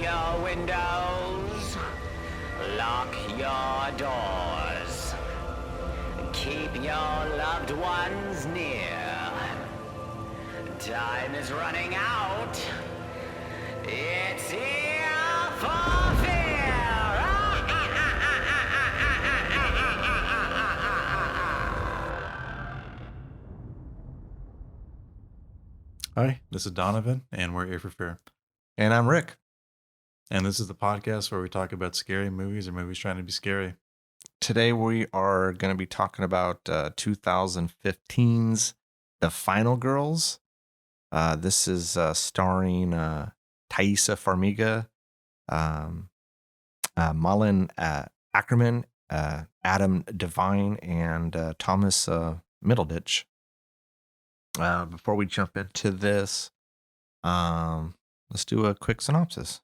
your windows. Lock your doors. Keep your loved ones near. Time is running out. It's here for fear. Hi, this is Donovan, and we're here for fear. And I'm Rick. And this is the podcast where we talk about scary movies or movies trying to be scary. Today we are going to be talking about 2015's The Final Girls. This is starring Thaisa Farmiga, Malin Ackerman, Adam Devine, and Thomas Middleditch. Before we jump into this, let's do a quick synopsis.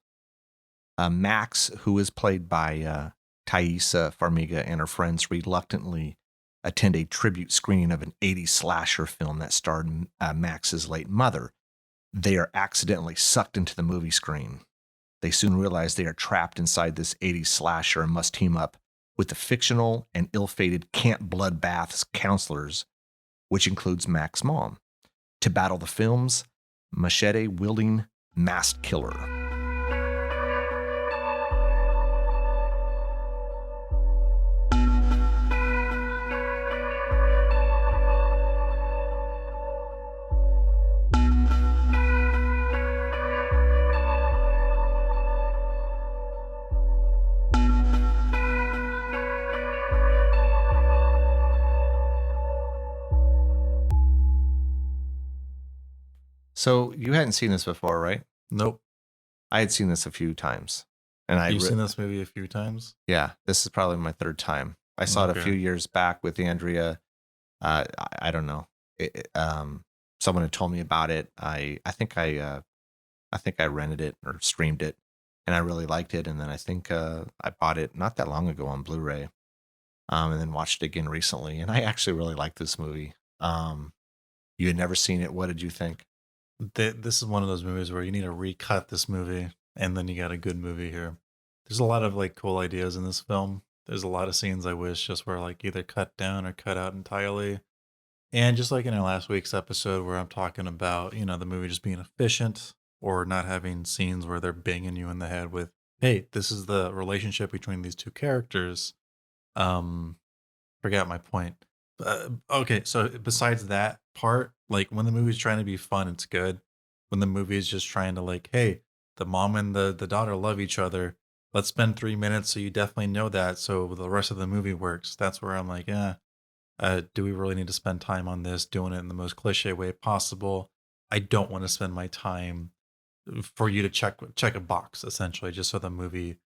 Max, who is played by Thaisa Farmiga, and her friends reluctantly attend a tribute screening of an 80s slasher film that starred Max's late mother. They are accidentally sucked into the movie screen. They soon realize they are trapped inside this 80s slasher and must team up with the fictional and ill-fated Camp Bloodbath's counselors, which includes Max's mom, to battle the film's machete-wielding masked killer. So you hadn't seen this before, right? Nope. I had seen this a few times. And You've seen this movie a few times? Yeah, this is probably my third time. I saw it a few years back with Andrea. I don't know. Someone had told me about it. I think I rented it or streamed it, and I really liked it. And then I think I bought it not that long ago on Blu-ray, and then watched it again recently. And I actually really like this movie. You had never seen it. What did you think? This is one of those movies where you need to recut this movie, and then you got a good movie here. There's a lot of like cool ideas in this film. There's a lot of scenes I wish just were like either cut down or cut out entirely. And just like in our last week's episode where I'm talking about, the movie just being efficient or not having scenes where they're banging you in the head with, hey, this is the relationship between these two characters. Forgot my point. Okay, so besides that part, like when the movie's trying to be fun, it's good. When the movie is just trying to like, hey, the mom and the daughter love each other. Let's spend 3 minutes so you definitely know that. So the rest of the movie works. That's where I'm like, do we really need to spend time on this, doing it in the most cliche way possible? I don't want to spend my time for you to check a box, essentially, just so the movie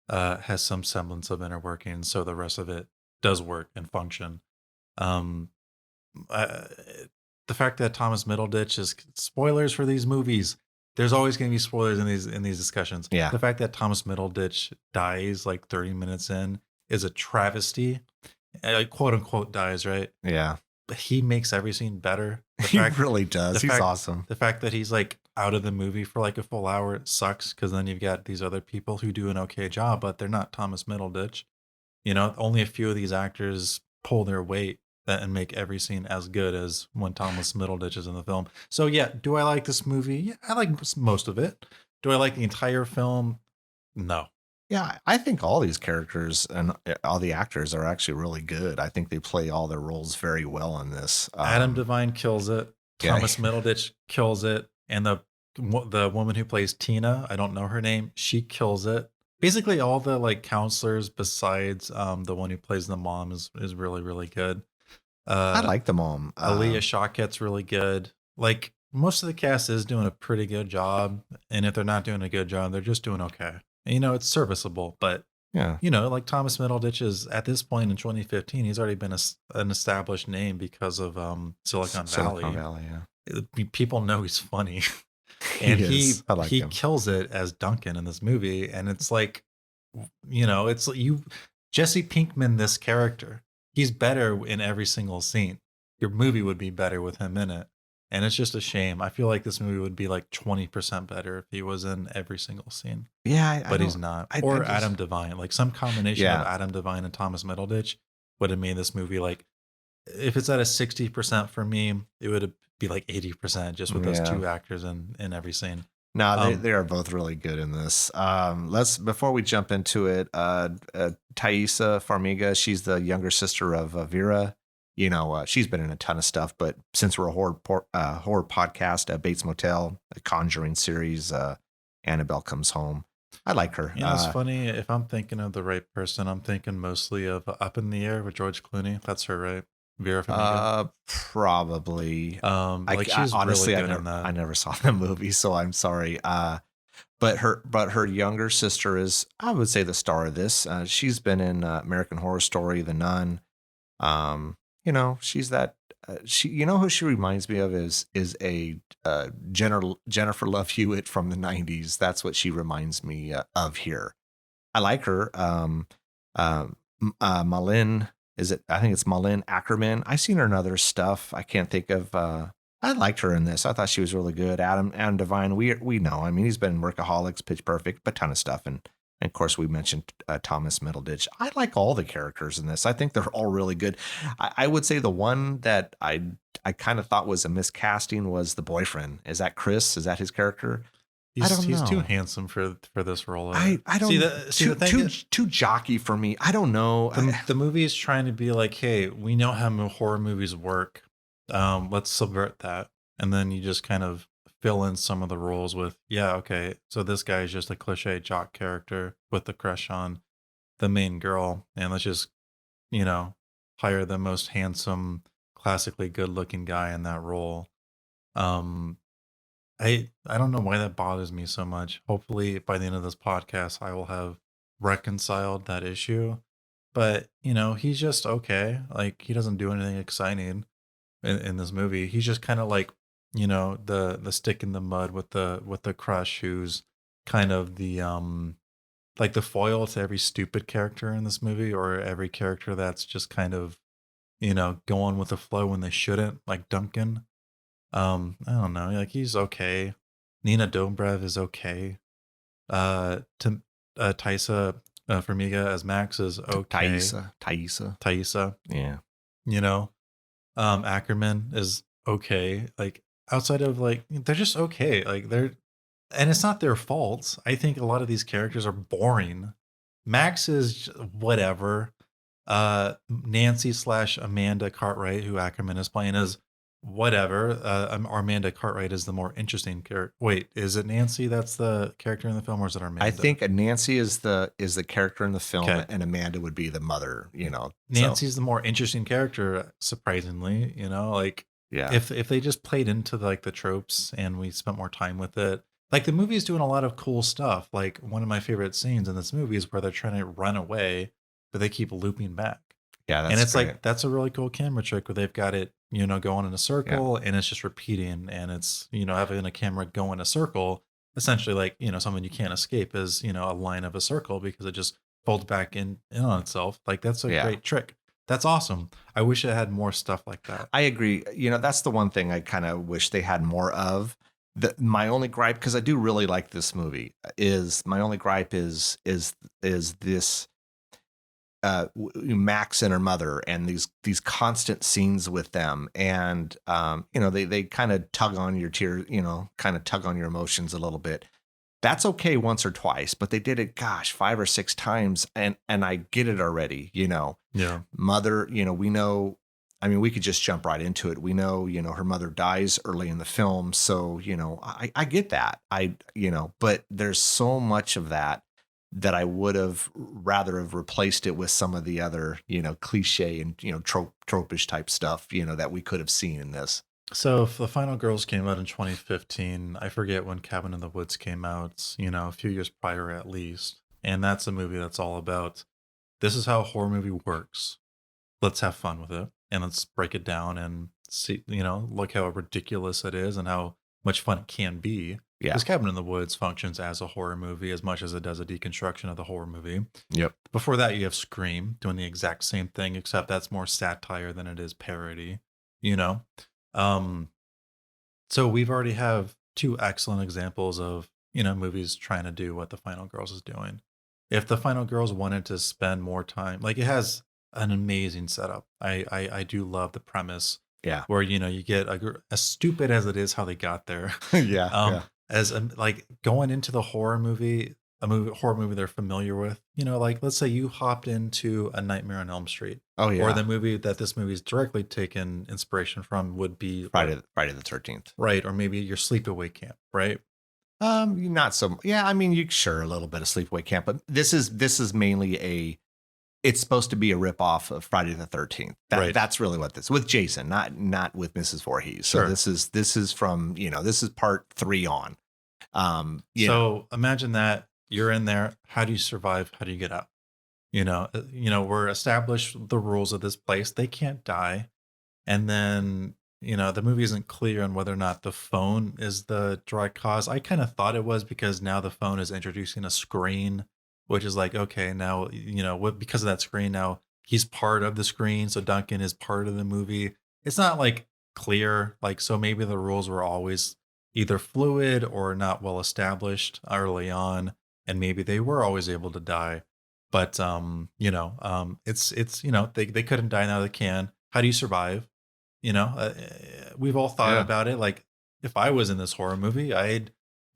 has some semblance of inner working, so the rest of it does work and function. The fact that Thomas Middleditch is spoilers for these movies. There's always going to be spoilers in these discussions. Yeah. The fact that Thomas Middleditch dies like 30 minutes in is a travesty. Quote unquote dies, right? Yeah. But he makes every scene better. He really does. He's awesome. The fact that he's like out of the movie for like a full hour, it sucks because then you've got these other people who do an okay job, but they're not Thomas Middleditch. Only a few of these actors pull their weight and make every scene as good as when Thomas Middleditch is in the film. So yeah, do I like this movie? Yeah, I like most of it. Do I like the entire film? No. Yeah, I think all these characters and all the actors are actually really good. I think they play all their roles very well in this. Adam Devine kills it. Thomas Middleditch kills it. And the woman who plays Tina, I don't know her name, she kills it. Basically all the like counselors besides the one who plays the mom is really, really good. I like the mom. Aaliyah Shawket's really good. Like most of the cast is doing a pretty good job. And if they're not doing a good job, they're just doing okay. And, it's serviceable, but yeah, like Thomas Middleditch is at this point in 2015, he's already been an established name because of Silicon Valley. Yeah. People know he's funny. And he him. kills it as Duncan in this movie. And it's like, it's Jesse Pinkman, this character, he's better in every single scene. Your movie would be better with him in it. And it's just a shame. I feel like this movie would be like 20% better if he was in every single scene, Yeah, I but he's don't. not. I Or just, Adam Devine, like some combination of yeah, Adam Devine and Thomas Middleditch would have made this movie like, if it's at a 60% for me, it would be like 80% just with those yeah. two actors in every scene. No, Um, they are both really good in this. Let's before we jump into it, Thaisa Farmiga, she's the younger sister of Vera. She's been in a ton of stuff, but since we're a horror podcast, Bates Motel, a Conjuring series, Annabelle Comes Home. I like her. it's funny, if I'm thinking of the right person, I'm thinking mostly of Up in the Air with George Clooney. That's her, right? Vera Farmiga. Probably. Like she's really Honestly, good in I that. never saw the movie, so I'm sorry. But her younger sister is, I would say, the star of this. She's been in American Horror Story, The Nun. She's that. Who she reminds me of is a Jennifer Love Hewitt from the '90s. That's what she reminds me of here. I like her. Malin, is it? I think it's Malin Ackerman. I've seen her in other stuff. I can't think of. I liked her in this. I thought she was really good. Adam Devine, we know. I mean, he's been in Workaholics, Pitch Perfect, a ton of stuff, and of course we mentioned Thomas Middleditch. I like all the characters in this. I think they're all really good. I would say the one that I kind of thought was a miscasting was the boyfriend. Is that Chris? Is that his character? I don't He's too know. handsome for this role. I don't See the thing too jockey for me. I don't know. the movie is trying to be like, hey, we know how horror movies work. Let's subvert that, and then you just kind of fill in some of the roles with, yeah, okay, so this guy is just a cliche jock character with a crush on the main girl, and let's just hire the most handsome, classically good-looking guy in that role. Um, I don't know why that bothers me so much. Hopefully, by the end of this podcast, I will have reconciled that issue. But he's just okay. Like he doesn't do anything exciting in this movie. He's just kind of like the stick in the mud with the crush, who's kind of the like the foil to every stupid character in this movie, or every character that's just kind of going with the flow when they shouldn't, like Duncan. I don't know, like he's okay. Nina Dobrev is okay. To Taisa Farmiga as Max is okay. Thaisa. Yeah. Ackerman is okay. Like outside of like they're just okay. Like and it's not their fault. I think a lot of these characters are boring. Max is whatever. Nancy / Amanda Cartwright, who Ackerman is playing, is whatever. Amanda Cartwright is the more interesting character. Wait, is it Nancy that's the character in the film, or is it Amanda? I think Nancy is the character in the film, Okay. and Amanda would be the mother. Nancy's the more interesting character, surprisingly. Like Yeah. if they just played into like the tropes and we spent more time with it. Like the movie is doing a lot of cool stuff. Like one of my favorite scenes in this movie is where they're trying to run away, but they keep looping back. Yeah, And it's great. like that's a really cool camera trick where they've got it, going in a circle, and it's just repeating, and it's having a camera go in a circle, essentially like something you can't escape is a line of a circle because it just folds back in on itself. Like that's a great trick. That's awesome. I wish it had more stuff like that. I agree. That's the one thing I kind of wish they had more of. My only gripe, because I do really like this movie, is this Max and her mother, and these constant scenes with them, and they kind of tug on your tears, kind of tug on your emotions a little bit. That's okay once or twice, but they did it, 5 or 6 times, and I get it already. Yeah. Mother, we know. I mean, we could just jump right into it. We know, her mother dies early in the film, so I get that. But there's so much of that I would have rather have replaced it with some of the other, cliche and tropish type stuff, that we could have seen in this. So if The Final Girls came out in 2015, I forget when Cabin in the Woods came out, a few years prior at least. And that's a movie that's all about, this is how a horror movie works. Let's have fun with it. And let's break it down and see, look how ridiculous it is and how much fun it can be. Yeah. Because Cabin in the Woods functions as a horror movie as much as it does a deconstruction of the horror movie. Yep. Before that, you have Scream doing the exact same thing, except that's more satire than it is parody, So we've already have two excellent examples of, movies trying to do what The Final Girls is doing. If The Final Girls wanted to spend more time, like it has an amazing setup. I do love the premise Yeah. where, you get as stupid as it is how they got there. Yeah. Yeah. As like going into the horror movie, horror movie they're familiar with, like let's say you hopped into A Nightmare on Elm Street. Oh Or the yeah. movie that this movie's directly taken inspiration from would be Friday the 13th. right, or maybe your sleepaway camp, right? Not so. Yeah, I mean, you sure a little bit of Sleepaway Camp, but this is mainly it's supposed to be a ripoff of Friday the 13th. Right. That's really what this with Jason, not with Mrs. Voorhees. So Sure. this is from this is part 3 on. So imagine that you're in there. How do you survive? How do you get out? We're established the rules of this place. They can't die. And then, the movie isn't clear on whether or not the phone is the direct cause. I kind of thought it was because now the phone is introducing a screen, which is like, okay, now, because of that screen, now he's part of the screen. So Duncan is part of the movie. It's not like clear. Like, so maybe the rules were always either fluid or not well established early on. And maybe they were always able to die. But, it's, they couldn't die, now they can. How do you survive? We've all thought Yeah. about it. Like, if I was in this horror movie, I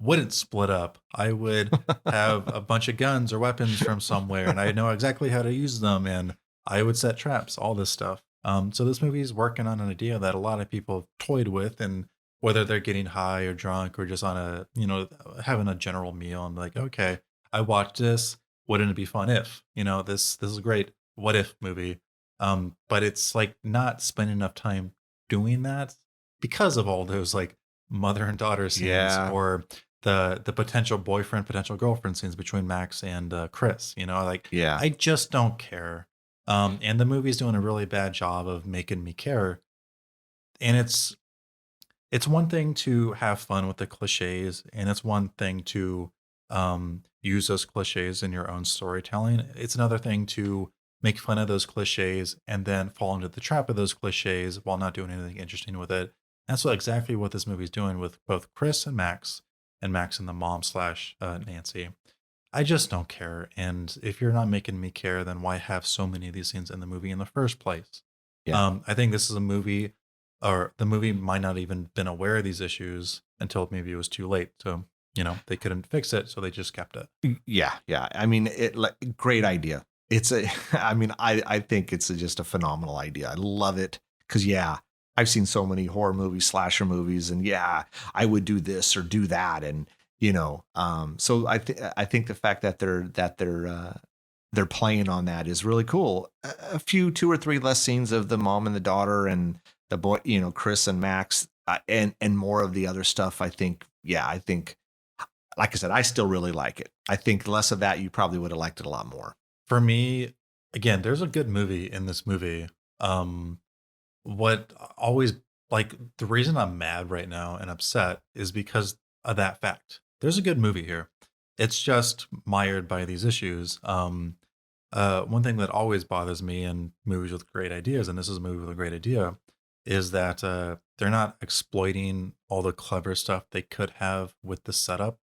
wouldn't split up. I would have a bunch of guns or weapons from somewhere, and I know exactly how to use them, and I would set traps, all this stuff. So this movie is working on an idea that a lot of people have toyed with, and whether they're getting high or drunk or just on having a general meal, and like, okay, I watched this. Wouldn't it be fun if, this is a great what if movie. But it's like not spending enough time doing that because of all those like mother and daughter scenes Yeah. or the potential boyfriend, potential girlfriend scenes between Max and Chris. Like Yeah. I just don't care. And the movie's doing a really bad job of making me care. And it's one thing to have fun with the cliches, and it's one thing to use those cliches in your own storytelling. It's another thing to make fun of those cliches and then fall into the trap of those cliches while not doing anything interesting with it. That's exactly what this movie's doing with both Chris and Max and the mom slash Nancy. I just don't care. And if you're not making me care, then why have so many of these scenes in the movie in the first place? Yeah. I think this is a movie, or the movie might not even been aware of these issues until maybe it was too late. So, they couldn't fix it, so they just kept it. Yeah. I mean, great idea. I think it's just a phenomenal idea. I love it because I've seen so many horror movies, slasher movies, and I would do this or do that, and so I think the fact that they're playing on that is really cool. A few 2 or 3 less scenes of the mom and the daughter and the boy, Chris and Max, and more of the other stuff. I think, like I said, I still really like it. I think less of that, you probably would have liked it a lot more. For me, again, there's a good movie in this movie. What always, like, the reason I'm mad right now and upset is because of that fact. There's a good movie here. It's just mired by these issues. One thing that always bothers me in movies with great ideas, and this is a movie with a great idea, is that they're not exploiting all the clever stuff they could have with the setup.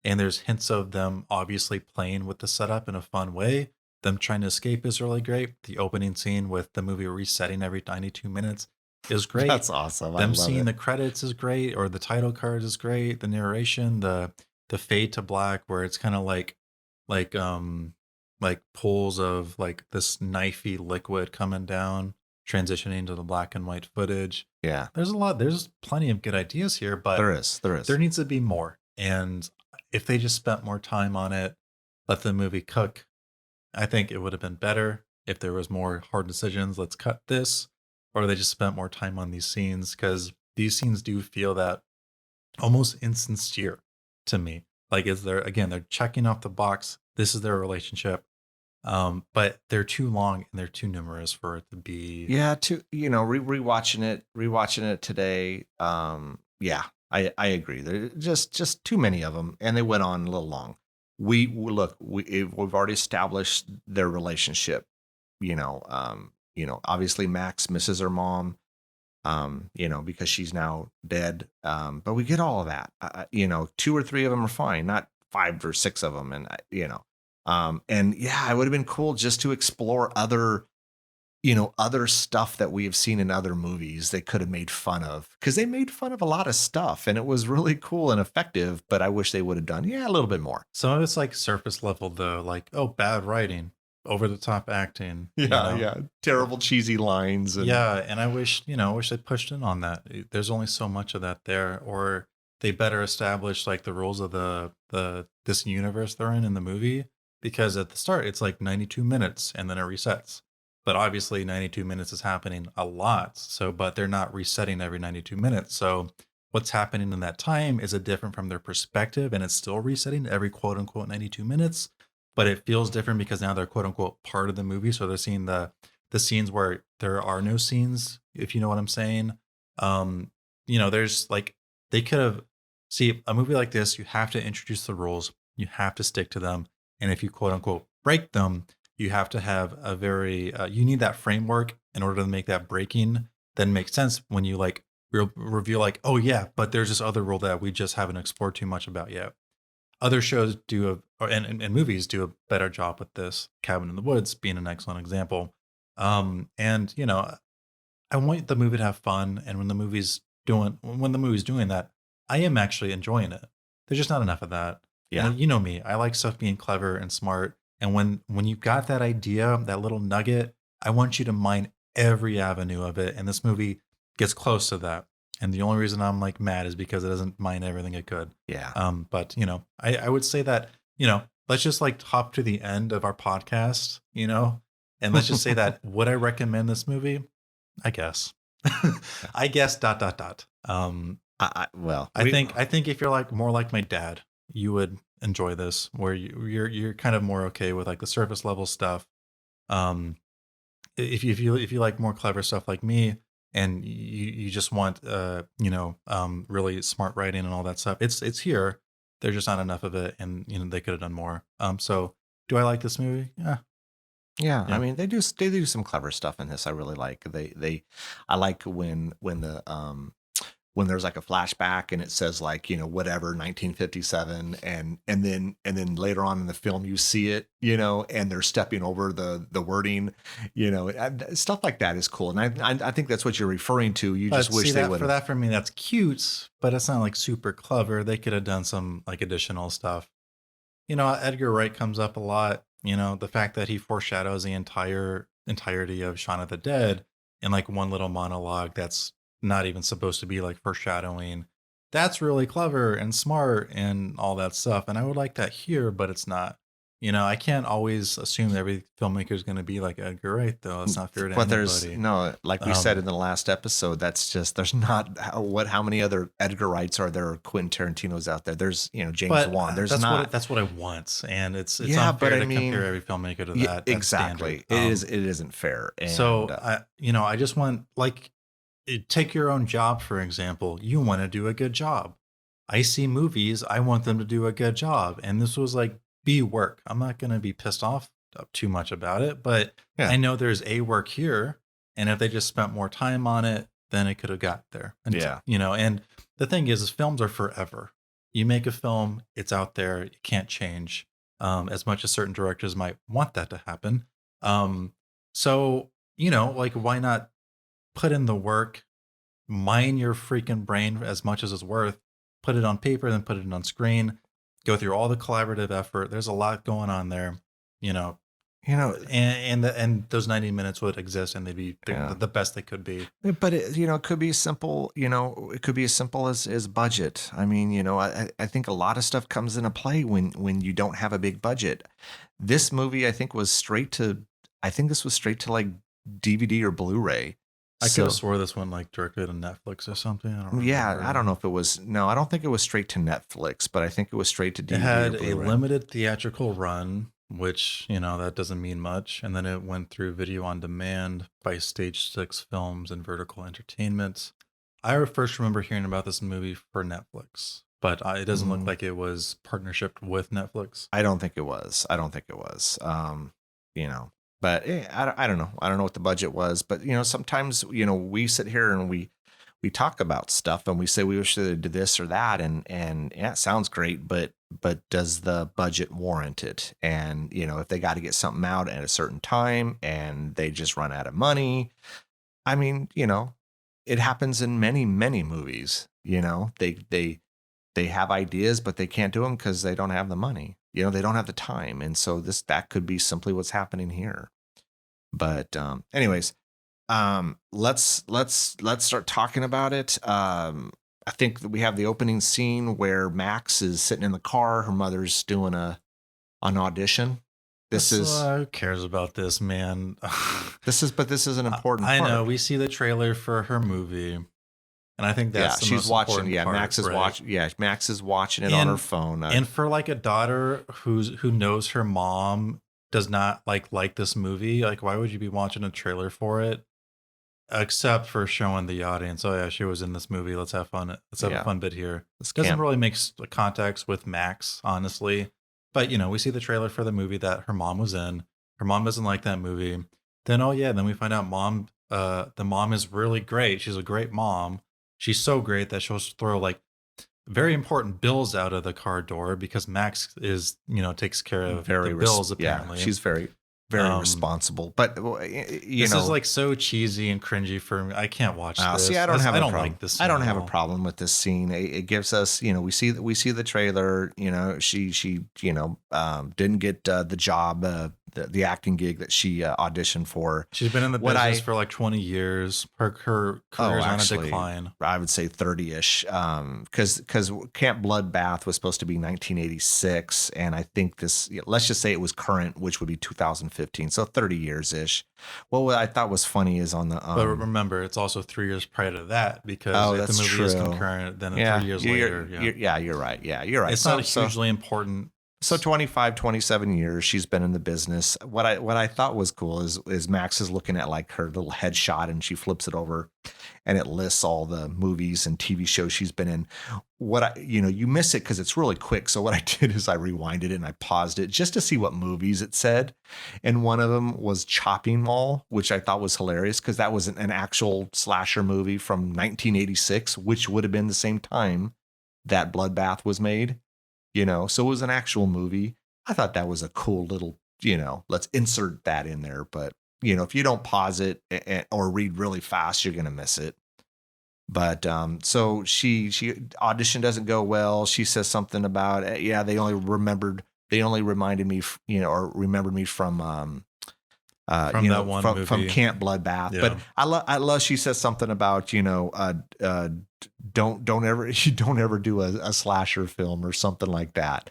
And there's hints of them obviously playing with the setup in a fun way. Them trying to escape is really great. The opening scene with the movie resetting every 92 minutes is great. That's awesome. I Them love seeing it. the credits is great, or the title cards is great. The narration, the fade to black, where it's kind of like pulls of like this knifey liquid coming down, transitioning to the black and white footage. Yeah, There's plenty of good ideas here, but there is. there needs to be more. And if they just spent more time on it, let the movie cook, I think it would have been better. If there was more hard decisions, let's cut this, or they just spent more time on these scenes, because these scenes do feel that almost insincere to me. Like, they're checking off the box. This is their relationship. But they're too long and they're too numerous for it to be. Yeah, rewatching it today. I agree. There just too many of them, and they went on a little long. We've already established their relationship. Obviously Max misses her mom. because she's now dead. But we get all of that. 2 or 3 of them are fine, not 5 or 6 of them. And, and yeah, it would have been cool just to explore other stuff that we have seen in other movies they could have made fun of, because they made fun of a lot of stuff and it was really cool and effective. But I wish they would have done, a little bit more. Some of it's like surface level though, like, oh, bad writing, over the top acting. Yeah. Terrible, cheesy lines. Yeah. And I wish they pushed in on that. There's only so much of that there, or they better establish like the rules of this universe they're in the movie, because at the start it's like 92 minutes and then it resets. But obviously 92 minutes is happening a lot. So, but they're not resetting every 92 minutes. So what's happening in that time is a different from their perspective, and it's still resetting every quote unquote 92 minutes, but it feels different because now they're quote unquote part of the movie. So they're seeing the scenes where there are no scenes, if you know what I'm saying. There's like, they could have, see, a movie like this, you have to introduce the rules, you have to stick to them. And if you quote unquote break them, you have to have a very, you need that framework in order to make that breaking then make sense when you like reveal like, oh yeah, but there's this other rule that we just haven't explored too much about yet. Other shows and movies do a better job with this. Cabin in the Woods being an excellent example. I want the movie to have fun, and when the movie's doing that, I am actually enjoying it. There's just not enough of that. Yeah. And you know me, I like stuff being clever and smart. And when you've got that idea, that little nugget, I want you to mine every avenue of it. And this movie gets close to that. And the only reason I'm like mad is because it doesn't mine everything it could. Yeah. But I would say that, let's just like hop to the end of our podcast, and let's just say that would I recommend this movie? I guess. I guess ... I think if you're like more like my dad, you would enjoy this, where you're kind of more okay with like the surface level stuff. If you like more clever stuff like me, and you just want really smart writing and all that stuff, it's here. There's just not enough of it, and they could have done more. So do I like this movie? Yeah. I mean, they do some clever stuff in this. I really like. I like when there's like a flashback and it says like, whatever, 1957, and then later on in the film you see it, and they're stepping over the wording, stuff like that is cool. And I think that's what you're referring to. You just wish they would. For me, that's cute, but it's not like super clever. They could have done some like additional stuff. Edgar Wright comes up a lot. The fact that he foreshadows the entirety of Shaun of the Dead in like one little monologue that's not even supposed to be like foreshadowing. That's really clever and smart and all that stuff. And I would like that here, but it's not. I can't always assume that every filmmaker is going to be like Edgar Wright, though. It's not fair to anybody. There's like we said in the last episode, there's not how many other Edgar Wrights are there, or Quentin Tarantino's out there. There's James Wan. There's that's what I want, and it's unfair to compare every filmmaker to that. Exactly, it isn't fair. And, so I just want, like, take your own job for example. You want to do a good job. I see movies, I want them to do a good job, and this was like B work. I'm not going to be pissed off too much about it, but I know there's A work here, and if they just spent more time on it, then it could have got there. And and the thing is films are forever. You make a film, it's out there, it can't change. As much as certain directors might want that to happen. So like, why not put in the work, mine your freaking brain as much as it's worth, put it on paper, then put it on screen, go through all the collaborative effort. There's a lot going on there, and those 90 minutes would exist, and they'd be the best they could be. But it could be simple, it could be as simple as budget. I mean, I think a lot of stuff comes into play when you don't have a big budget. This movie, I think, was straight to like DVD or Blu-ray. I could have swore this one like directly to Netflix or something. I don't know if it was. No, I don't think it was straight to Netflix, but I think it was straight to DVD. It had or a limited theatrical run, which, that doesn't mean much. And then it went through video on demand by Stage 6 Films and Vertical Entertainment. I first remember hearing about this movie for Netflix, but it doesn't look like it was partnership with Netflix. I don't think it was. But I don't know. I don't know what the budget was. But, sometimes, we sit here and we talk about stuff and we say we wish they did this or that, and yeah, it sounds great, but does the budget warrant it? And if they got to get something out at a certain time and they just run out of money, I mean, it happens in many movies. They have ideas, but they can't do them because they don't have the money. They don't have the time, and so that could be simply what's happening here. But anyways, let's start talking about it. I think that we have the opening scene where Max is sitting in the car. Her mother's doing an audition. Who cares about this, man? This is an important I part. know. We see the trailer for her movie, and I think that's the she's most watching. important Yeah, part, Max is right? watching. Yeah, Max is watching it on her phone. And for like a daughter who knows her mom does not like this movie, like why would you be watching a trailer for it? Except for showing the audience, oh yeah, she was in this movie. Let's have fun. Let's have a fun bit here. This doesn't really make context with Max, honestly. But we see the trailer for the movie that her mom was in. Her mom doesn't like that movie. Then then we find out the mom is really great. She's a great mom. She's so great that she'll throw like very important bills out of the car door because Max is takes care of the bills apparently. Yeah, she's very responsible. But this is like so cheesy and cringy for me. I can't watch this. See, I don't have like this. I don't have a problem with this scene. It gives us, we see the trailer. She didn't get the job, the acting gig that she auditioned for. She's been in the business for like 20 years. Her career's on a decline. I would say 30-ish. Because Camp Bloodbath was supposed to be 1986, and I think let's just say it was current, which would be 2015, so 30 years ish. Well, what I thought was funny is on the but remember, it's also 3 years prior to that because if the movie is concurrent, then 3 years later. You're right. Yeah, you're right. It's not a hugely important. So 25, 27 years she's been in the business. What I thought was cool is Max is looking at like her little headshot and she flips it over and it lists all the movies and TV shows she's been in. You miss it because it's really quick. So what I did is I rewinded it and I paused it just to see what movies it said. And one of them was Chopping Mall, which I thought was hilarious because that was an actual slasher movie from 1986, which would have been the same time that Bloodbath was made. So it was an actual movie. I thought that was a cool little, let's insert that in there. But, if you don't pause it or read really fast, you're going to miss it. But so she audition doesn't go well. She says something about, they only remembered me, or remembered me from that one movie. From Camp Bloodbath. Yeah. But I love she says something about don't ever do a slasher film or something like that.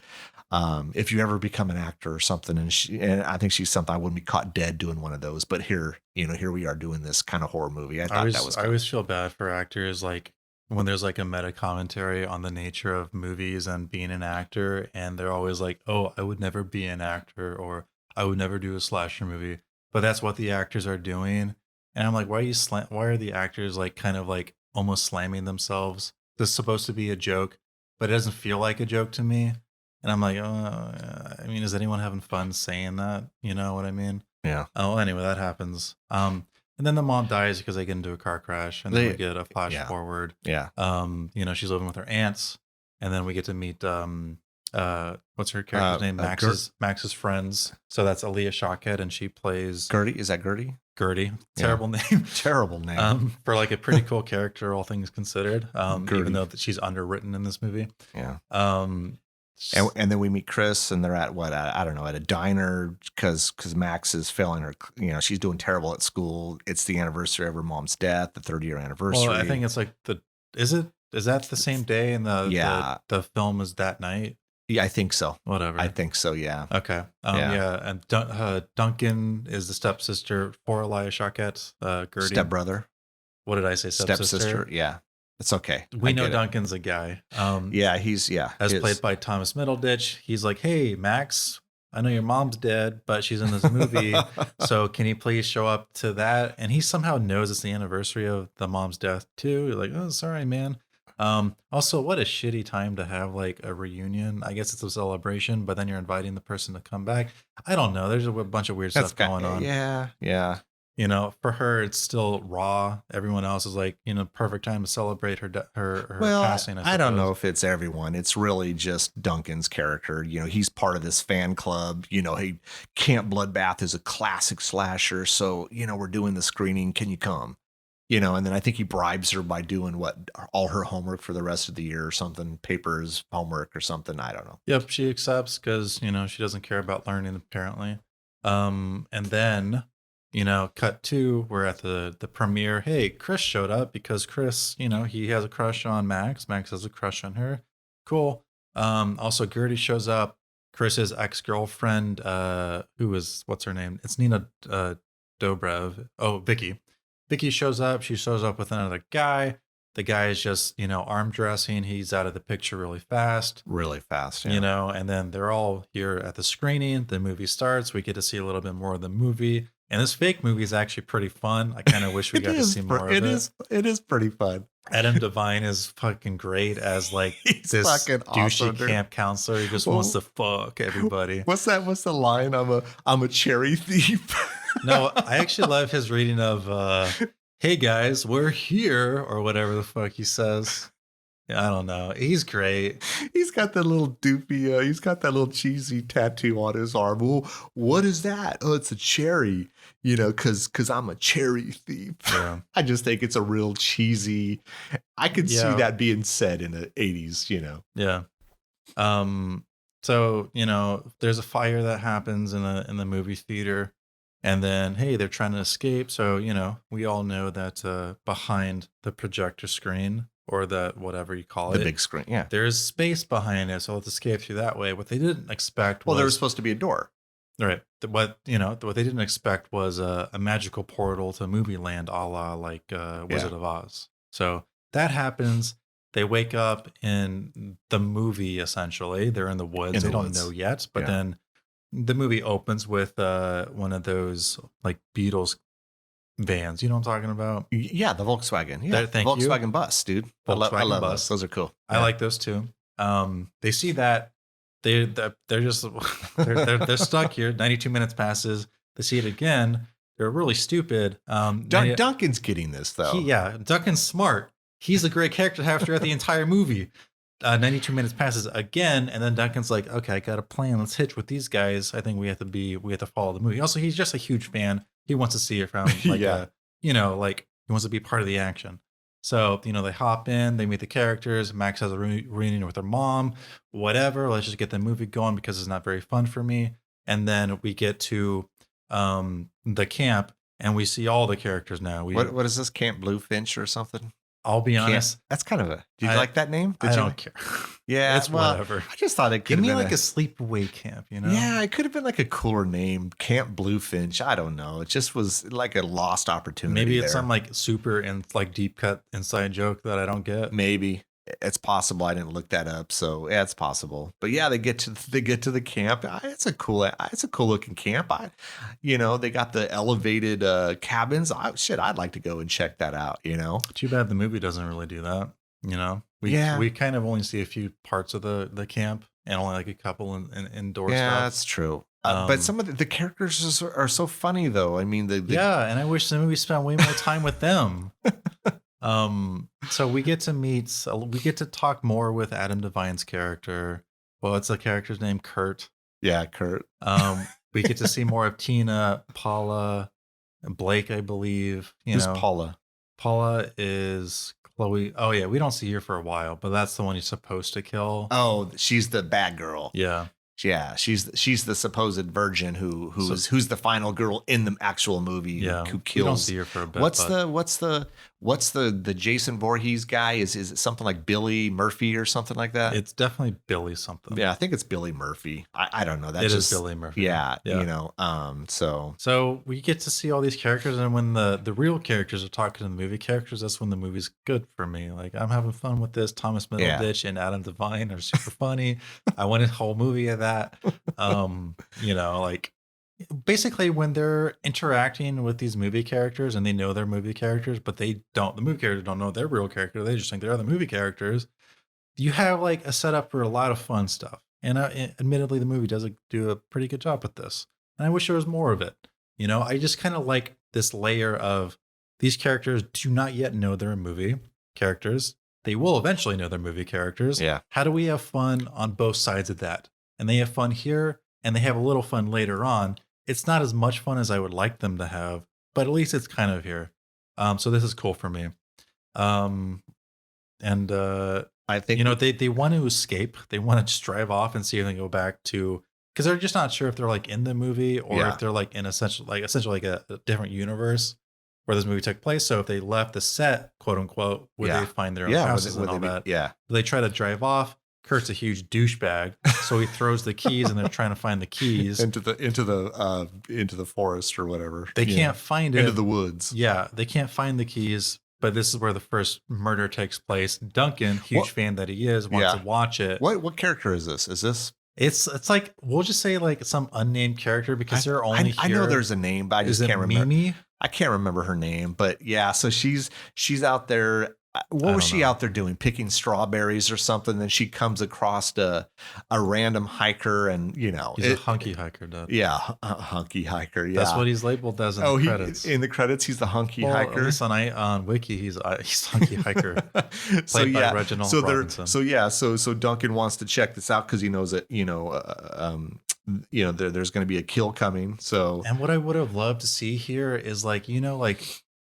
If you ever become an actor or something, and I think she's something I wouldn't be caught dead doing one of those. But here we are doing this kind of horror movie. I thought that was cool. I always feel bad for actors like when there's like a meta commentary on the nature of movies and being an actor, and they're always like, oh, I would never be an actor, or I would never do a slasher movie. But that's what the actors are doing. And I'm like, why are the actors like kind of like almost slamming themselves? This is supposed to be a joke, but it doesn't feel like a joke to me. And I'm like, I mean, is anyone having fun saying that? You know what I mean? Yeah. Oh, anyway, that happens. And then the mom dies because they get into a car crash, and then we get a flash forward. Yeah. She's living with her aunts, and then we get to meet what's her character's name? Max's friends. So that's Aaliyah Shawkat, and she plays Gertie. Is that Gertie? Gertie. Terrible name. Terrible name. For like a pretty cool character, all things considered. Even though that she's underwritten in this movie. Yeah. And then we meet Chris, and they're at at a diner because Max is failing her. She's doing terrible at school. It's the anniversary of her mom's death, the 30-year anniversary. Well, I think it's like is that the same day, and the film is that night? Yeah, I think so. Whatever. I think so. Yeah. Okay. And Duncan is the stepsister for Aaliyah Shawkat. Gertie. Stepbrother. What did I say? Stepsister. Yeah. It's okay. We know Duncan's a guy. As played by Thomas Middleditch. He's like, hey, Max, I know your mom's dead, but she's in this movie. So can you please show up to that? And he somehow knows it's the anniversary of the mom's death too. You're like, oh, sorry, man. Also, what a shitty time to have like a reunion. I guess it's a celebration, but then you're inviting the person to come back. I don't know. There's a bunch of weird stuff going on. Yeah. You know, for her, it's still raw. Everyone else is like, perfect time to celebrate her Well, passing. I don't know if it's everyone. It's really just Duncan's character. He's part of this fan club. Hey, Camp Bloodbath is a classic slasher. So, we're doing the screening. Can you come? And then I think he bribes her by doing all her homework for the rest of the year or something, papers, homework or something. I don't know. Yep, she accepts because she doesn't care about learning apparently. And then cut to we're at the premiere. Hey, Chris showed up because Chris, he has a crush on Max. Max has a crush on her. Cool. Also Gertie shows up. Chris's ex-girlfriend, what's her name? It's Nina Dobrev. Oh, Vicky. Vicky shows up. She shows up with another guy. The guy is just, arm dressing. He's out of the picture really fast. Really fast, yeah. And then they're all here at the screening. The movie starts. We get to see a little bit more of the movie. And this fake movie is actually pretty fun. I kind of wish we got to see more of it. It is pretty fun. Adam Devine is fucking great as like He's this fucking douchey awesome, camp counselor. He just wants to fuck everybody. What's the line? I'm a cherry thief. No, I actually love his reading of hey guys, we're here, or whatever the fuck he says. I don't know. He's great. He's got that little doofy, he's got that little cheesy tattoo on his arm. Well, what is that? Oh, it's a cherry, because I'm a cherry thief. Yeah. I just think it's a real cheesy, I could see that being said in the 80s, Yeah. So, there's a fire that happens in the movie theater. And then, hey, they're trying to escape. So, we all know that behind the projector screen, or that whatever you call it, the big screen, yeah, there's space behind it. So let's escape through that way. What they didn't expect was... there was supposed to be a door. Right. What they didn't expect was a magical portal to movie land, a la like Wizard of Oz. So that happens. They wake up in the movie, essentially. They're in the woods. They don't know yet. But then the movie opens with one of those like Beatles vans. You know what I'm talking about? Yeah, the Volkswagen. Yeah, the Volkswagen bus, dude. I love bus. Those are cool. I like those too. They see that. They're just they're stuck here. 92 minutes passes. They see it again. They're really stupid. Duncan's getting this though. Duncan's smart. He's a great character to have throughout the entire movie. 92 minutes passes again, and then Duncan's like, okay, I got a plan. Let's hitch with these guys. I think we have to follow the movie. Also, he's just a huge fan. He wants to see it from like he wants to be part of the action. So, they hop in, they meet the characters. Max has a reunion with her mom, whatever. Let's just get the movie going because it's not very fun for me. And then we get to the camp and we see all the characters now. What is this, Camp Bluefinch or something? I'll be honest. That's kind of do you like that name? I don't care. Yeah, it's whatever. I just thought it could give me like a sleepaway camp, Yeah, it could have been like a cooler name, Camp Bluefinch. I don't know. It just was like a lost opportunity. Maybe it's some like super and like deep cut inside joke that I don't get. Maybe it's possible. I didn't look that up, so yeah, it's possible. But yeah, they get to the camp. It's a cool looking camp. They got the elevated cabins. I'd like to go and check that out. Too bad the movie doesn't really do that. We kind of only see a few parts of the camp and only like a couple in indoor stuff. Yeah, that's true. But some of the characters are so funny though. I mean, and I wish the movie spent way more time with them. So we get to talk more with Adam Devine's character. Well, it's the character's name, Kurt. Yeah, Kurt. We get to see more of Tina, Paula, and Blake, I believe. Who's Paula? Paula is Chloe. Oh yeah, we don't see her for a while, but that's the one you're supposed to kill. Oh, she's the bad girl. Yeah. Yeah, she's the supposed virgin who's the final girl in the actual movie. Yeah, who kills. We don't see her for a bit. What's the Jason Voorhees guy? Is it something like Billy Murphy or something like that? It's definitely Billy something. Yeah, I think it's Billy Murphy. I don't know. It is Billy Murphy. Yeah. So we get to see all these characters, and when the real characters are talking to the movie characters, that's when the movie's good for me. Like I'm having fun with this. Thomas Middleditch and Adam Devine are super funny. I want a whole movie of that. Like basically when they're interacting with these movie characters and they know they're movie characters, but the movie characters don't know they're real characters. They just think they're the movie characters. You have like a setup for a lot of fun stuff. And admittedly, the movie does do a pretty good job with this. And I wish there was more of it. I just kind of like this layer of these characters do not yet know they're movie characters. They will eventually know they're movie characters. Yeah. How do we have fun on both sides of that? And they have fun here and they have a little fun later on. It's not as much fun as I would like them to have, but at least it's kind of here. So this is cool for me. I think they want to escape. They want to just drive off and see if they can go back to, because they're just not sure if they're like in the movie or if they're like in essentially like a different universe where this movie took place. So if they left the set, quote unquote, would they find their own houses and all that? Yeah. They try to drive off. Kurt's a huge douchebag, so he throws the keys, and they're trying to find the keys into the forest or whatever. They can't find it into the woods. Yeah, they can't find the keys. But this is where the first murder takes place. Duncan, huge fan that he is, wants to watch it. What character is this? Is this? It's like, we'll just say like some unnamed character because they're only here. I know there's a name, but I just can't remember. Mimi? I can't remember her name, but yeah. So she's out there. What was she out there doing? Picking strawberries or something? Then she comes across a random hiker, and he's a hunky hiker, dude. Yeah, a hunky hiker. Yeah, that's what he's labeled as in the credits. In the credits, he's the hunky hiker. At least on Wiki, he's hunky hiker. Played by Reginald Robinson. So Duncan wants to check this out because he knows that there's going to be a kill coming. So, and what I would have loved to see here is like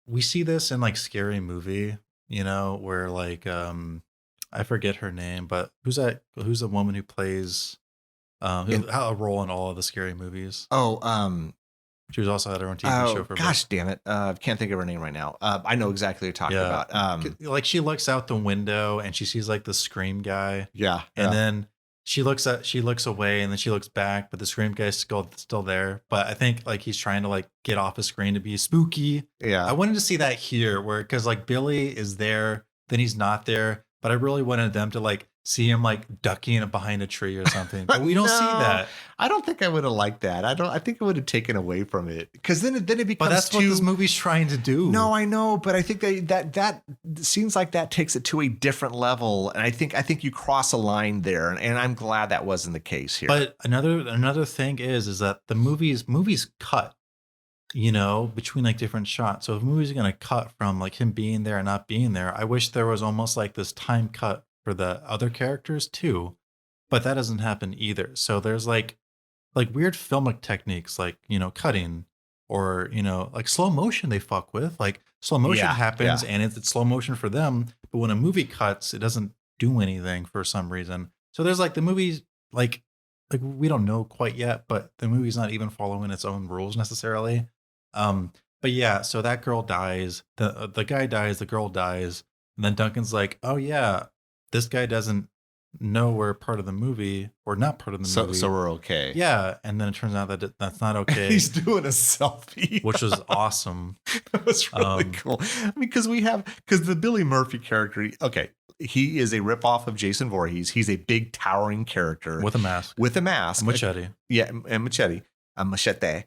we see this in like Scary Movie. Where like I forget her name, but who's the woman who plays a role in all of the Scary Movies? She was also had her own TV show for gosh damn it. Can't think of her name right now. I know exactly what you're talking about. Like she looks out the window and she sees like the Scream guy. Yeah. And then she looks away and then she looks back, but the Scream guy's still there. But I think like he's trying to like get off the screen to be spooky. Yeah. I wanted to see that here because like Billy is there, then he's not there. But I really wanted them to like see him like ducking behind a tree or something. But we don't see that. I don't think I would have liked that. I think it would have taken away from it because then it becomes. But that's what this movie's trying to do. No, I know, but I think that seems like that takes it to a different level, and I think you cross a line there, and I'm glad that wasn't the case here. But another thing is that the movies cut. Between like different shots. So if movies are going to cut from like him being there and not being there, I wish there was almost like this time cut for the other characters too, but that doesn't happen either. So there's like weird filmic techniques, like, cutting or, like slow motion they fuck with. Like slow motion happens and it's slow motion for them. But when a movie cuts, it doesn't do anything for some reason. So there's like the movies, like we don't know quite yet, but the movie's not even following its own rules necessarily. But yeah, so that girl dies, the guy dies, the girl dies, and then Duncan's like, oh yeah, this guy doesn't know we're part of the movie or not part of the movie. So we're okay. Yeah. And then it turns out that that's not okay. He's doing a selfie. Which was awesome. That was really cool. I mean, because the Billy Murphy character, okay, he is a ripoff of Jason Voorhees. He's a big towering character. With a mask. A machete. Yeah, and machete. A machete.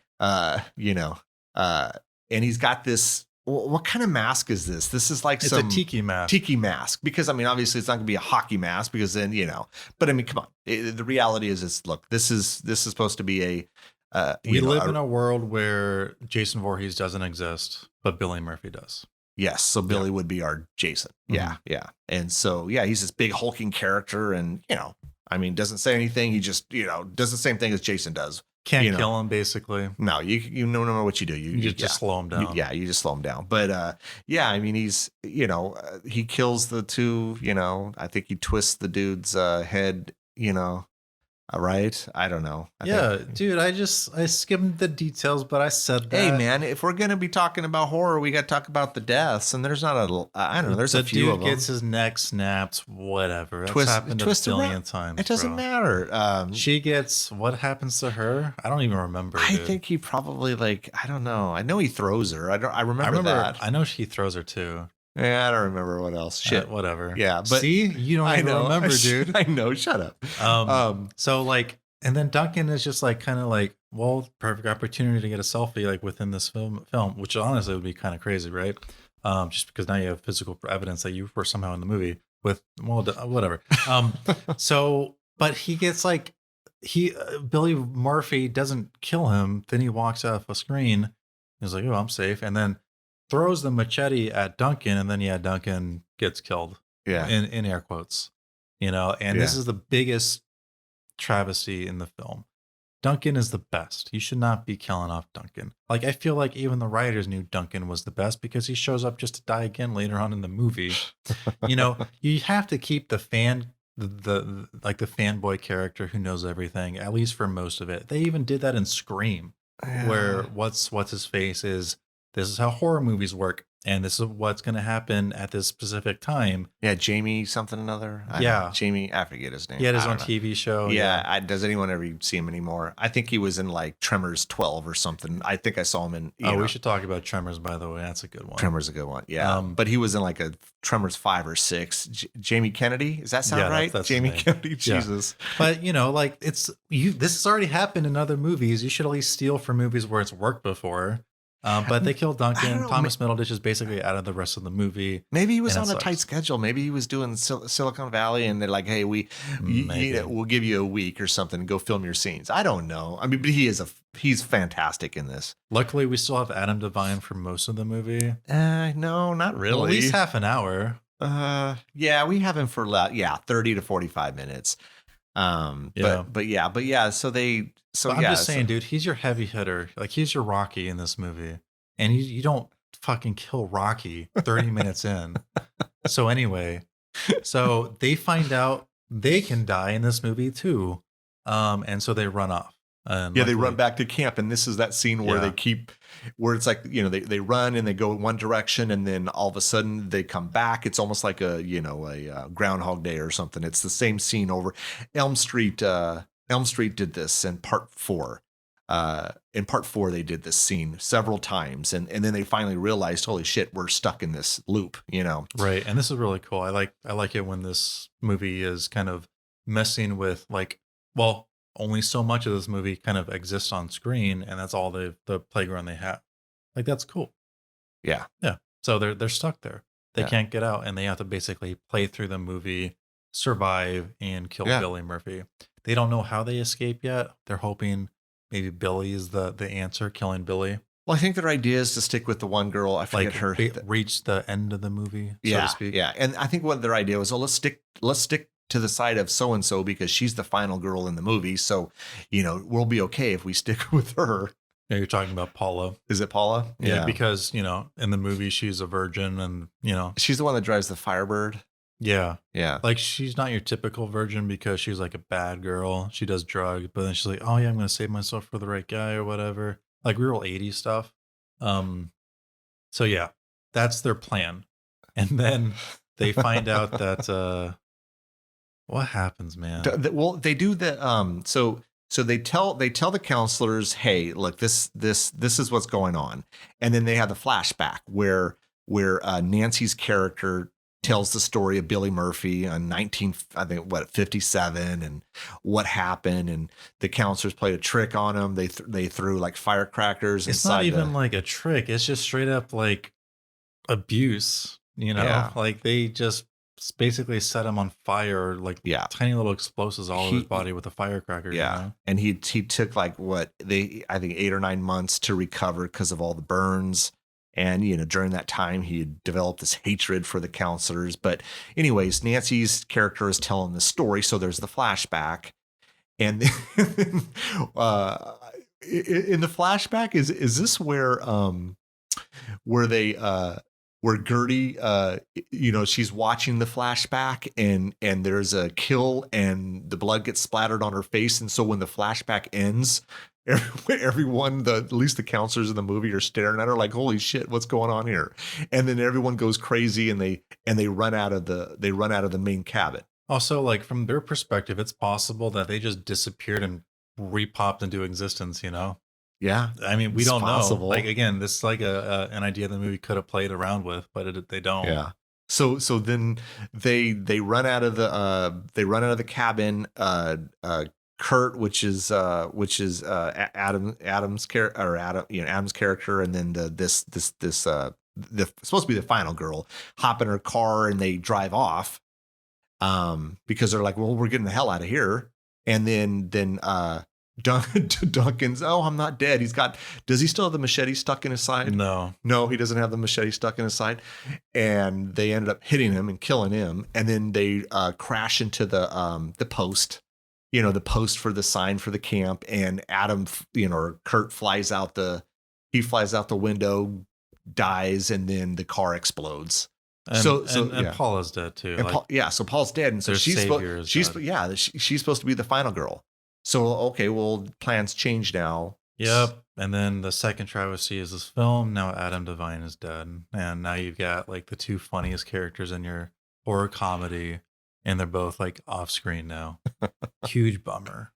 And he's got this. What kind of mask is this? This is like it's a tiki mask. Tiki mask, because I mean, obviously, it's not going to be a hockey mask because then But I mean, come on. The reality is, look. This is supposed to be a. We live in a world where Jason Voorhees doesn't exist, but Billy Murphy does. Yes, so Billy would be our Jason. Yeah, yeah, and so he's this big hulking character, and I mean, doesn't say anything. He just does the same thing as Jason does. Can't kill him, basically. No, you no matter what you do, you just slow him down. You just slow him down. But I mean, he's he kills the two. I think he twists the dude's head. Right? I don't know. Dude, I skimmed the details, but I said that. Hey, man, if we're going to be talking about horror, we got to talk about the deaths. And there's not there's a few of them. The dude gets his neck snapped, whatever. That's happened a billion times. It doesn't matter. She gets, what happens to her? I don't even remember. I think he probably I don't know. I know he throws her. I remember that. I know she throws her too. Yeah, I don't remember what else. Shit, whatever. Yeah, but see, you don't even remember, dude. I know. Shut up. So like, and then Duncan is just like, kind of like, well, perfect opportunity to get a selfie like within this film, which honestly would be kind of crazy, right? Just because now you have physical evidence that you were somehow in the movie with, well, whatever. So, but he gets like, Billy Murphy doesn't kill him. Then he walks off a screen. He's like, oh, I'm safe. And then throws the machete at Duncan. And then, yeah, Duncan gets killed Yeah. in air quotes, you know, and this Yeah. is the biggest travesty in the film. Duncan is the best. You should not be killing off Duncan. Like, I feel like even the writers knew Duncan was the best because he shows up just to die again later on in the movie. You know, you have to keep the like the fanboy character who knows everything, at least for most of it. They even did that in Scream, where what's his face is, this is how horror movies work, and this is what's going to happen at this specific time. Yeah, Jamie something another. Jamie, I forget his name. He had his I own don't know. TV show. Yeah, does anyone ever see him anymore? I think he was in like Tremors 12 or something. I think I saw him in. We should talk about Tremors, by the way. That's a good one. Tremors is a good one. Yeah, but he was in like a Tremors 5 or 6. Jamie Kennedy, does that sound right? That's Jamie his name. Kennedy, Jesus. But you know, like this has already happened in other movies. You should at least steal from movies where it's worked before. But they killed Duncan. Thomas Middleditch is basically out of the rest of the movie. Maybe he was on a tight schedule. Maybe he was doing Silicon Valley, and they're like, "Hey, we'll give you a week or something. Go film your scenes." I don't know. I mean, but he's fantastic in this. Luckily, we still have Adam Devine for most of the movie. No, not really. Well, at least half an hour. Yeah, we have him for 30 to 45 minutes. But yeah. I'm just saying, dude, he's your heavy hitter. Like, he's your Rocky in this movie, and you don't fucking kill Rocky 30 minutes in. So anyway, so they find out they can die in this movie too, and so they run off. They run back to camp, and this is that scene where where it's like, you know, they run and they go in one direction, and then all of a sudden they come back. It's almost like a Groundhog Day or something. It's the same scene over. Elm Street did this in part 4. In part 4, they did this scene several times, and then they finally realized, holy shit, we're stuck in this loop, you know? Right, and this is really cool. I like it when this movie is kind of messing with, like, well, only so much of this movie kind of exists on screen, and that's all the playground they have. Like, that's cool. Yeah. So they're stuck there. They can't get out, and they have to basically play through the movie, survive, and kill Billy Murphy. They don't know how they escape yet. They're hoping maybe Billy is the answer, killing Billy. Well, I think their idea is to stick with the one girl. I forget her. Reach the end of the movie, so to speak. Yeah, and I think what their idea was, let's stick to the side of so and so because she's the final girl in the movie. So, you know, we'll be okay if we stick with her. Yeah, you're talking about Paula. Is it Paula? Yeah, because, you know, in the movie she's a virgin, and, you know, she's the one that drives the Firebird. Yeah. Yeah. Like, she's not your typical virgin because she's like a bad girl. She does drugs, but then she's like, oh yeah, I'm going to save myself for the right guy or whatever. Like real 80s stuff. So yeah, that's their plan. And then they find out that, what happens, man? Well, they do the, so they tell the counselors, hey, look, this is what's going on. And then they have the flashback where Nancy's character tells the story of Billy Murphy on 57 and what happened, and the counselors played a trick on him. They threw like firecrackers. It's not even like a trick. It's just straight up like abuse, you know? Yeah. Like they just basically set him on fire, like tiny little explosives all over his body with a firecracker. Yeah. You know? And he took like I think 8 or 9 months to recover because of all the burns. And, you know, during that time, he had developed this hatred for the counselors. But anyways, Nancy's character is telling the story. So there's the flashback. And then, in the flashback, is this where Gertie, you know, she's watching the flashback and there's a kill and the blood gets splattered on her face. And so when the flashback ends, everyone, at least the counselors in the movie, are staring at her like, holy shit, what's going on here? And then everyone goes crazy and they run out of the main cabin. Also, like, from their perspective, it's possible that they just disappeared and repopped into existence, you know? Yeah. I mean, we don't know. Like, again, this is like an idea the movie could have played around with, but they don't. Yeah. So then they run out of the cabin. Kurt, which is Adam's character, and then this supposed to be the final girl, hop in her car and they drive off, because they're like, well, we're getting the hell out of here. And then Duncan's, oh, I'm not dead. Does he still have the machete stuck in his side? No, he doesn't have the machete stuck in his side. And they ended up hitting him and killing him. And then they crash into the post, the post for the sign for the camp. And Adam, or Kurt flies out the window, dies, and then the car explodes. And Paula's dead too. And so Paul's dead, and so she's supposed to be the final girl. So okay, well, plans change now. Yep. And then the second travesty is this film. Now Adam Devine is dead, and now you've got like the two funniest characters in your horror comedy, and they're both like off screen now. Huge bummer.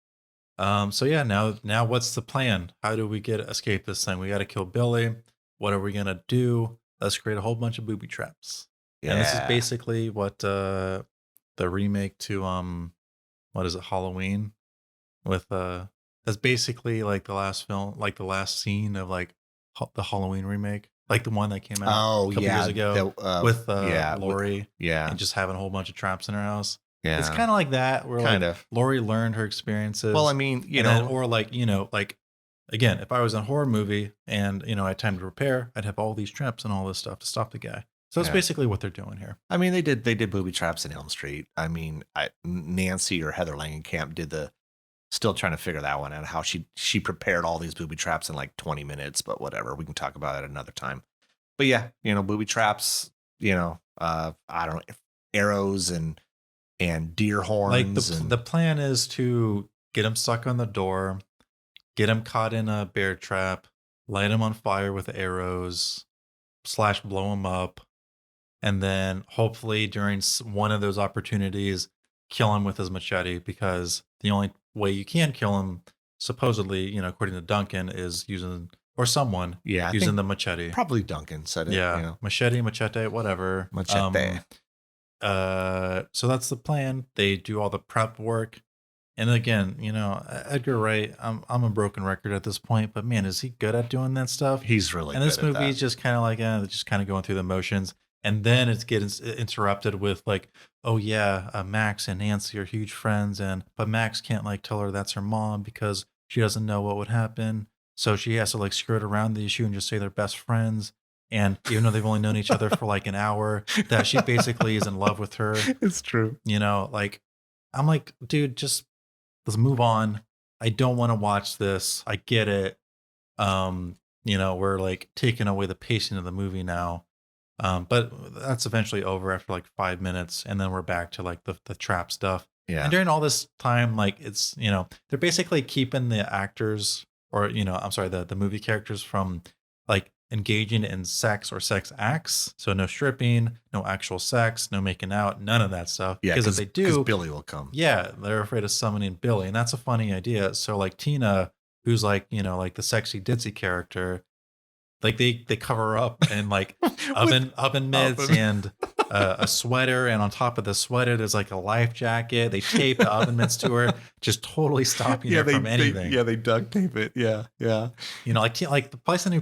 So yeah, now what's the plan? How do we escape this thing? We got to kill Billy. What are we gonna do? Let's create a whole bunch of booby traps. Yeah. And this is basically what the remake to what is it, Halloween, with that's basically like the last film, like the last scene of like the Halloween remake, like the one that came out a couple years ago with Laurie, and just having a whole bunch of traps in her house. Yeah, it's kind of like that, where Laurie learned her experiences. Well, I mean, or like again, if I was in a horror movie and I had time to repair, I'd have all these traps and all this stuff to stop the guy. So that's basically what they're doing here. I mean, they did booby traps in Elm Street. I mean, Nancy or Heather Langenkamp still trying to figure that one out, how she prepared all these booby traps in like 20 minutes, but whatever. We can talk about it another time. But yeah, booby traps, I don't know, arrows and deer horns. Like the plan is to get him stuck on the door, get him caught in a bear trap, light him on fire with arrows, / blow him up. And then hopefully during one of those opportunities, kill him with his machete, because the only way you can kill him, supposedly, according to Duncan, is using the machete. Probably Duncan said it. Yeah, machete, whatever. Machete. So that's the plan. They do all the prep work. And again, Edgar Wright, I'm a broken record at this point, but man, is he good at doing that stuff? He's really good. And this movie is just kind of like, just kind of going through the motions. And then it gets interrupted with like, oh yeah, Max and Nancy are huge friends, but Max can't like tell her that's her mom because she doesn't know what would happen. So she has to like skirt around the issue and just say they're best friends. And even though they've only known each other for like an hour, that she basically is in love with her. It's true. Like I'm like, dude, just let's move on. I don't want to watch this. I get it. We're like taking away the pacing of the movie now. But that's eventually over after like 5 minutes, and then we're back to like the trap stuff. Yeah. And during all this time, like it's they're basically keeping the actors, or the movie characters, from like engaging in sex or sex acts. So no stripping, no actual sex, no making out, none of that stuff. Yeah, because if they do, Billy will come. Yeah, they're afraid of summoning Billy, and that's a funny idea. So like Tina, who's like like the sexy ditzy character, like they cover her up in like oven mitts and a sweater, and on top of the sweater there's like a life jacket. They tape the oven mitts to her, just totally stopping her from anything. They duct tape it. Yeah. Like the person who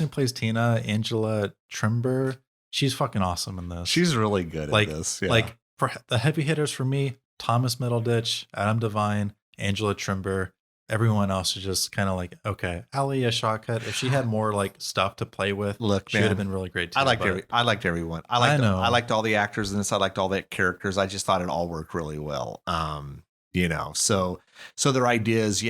plays Tina, Angela Trimber, she's fucking awesome in this. She's really good at this. Yeah. Like for the heavy hitters for me, Thomas Middleditch, Adam Devine, Angela Trimber. Everyone else is just kind of like, okay, Alia Shawkat, if she had more like stuff to play with, she would have been really great too. I liked everyone. I liked all the actors in this. I liked all the characters. I just thought it all worked really well. So their idea is,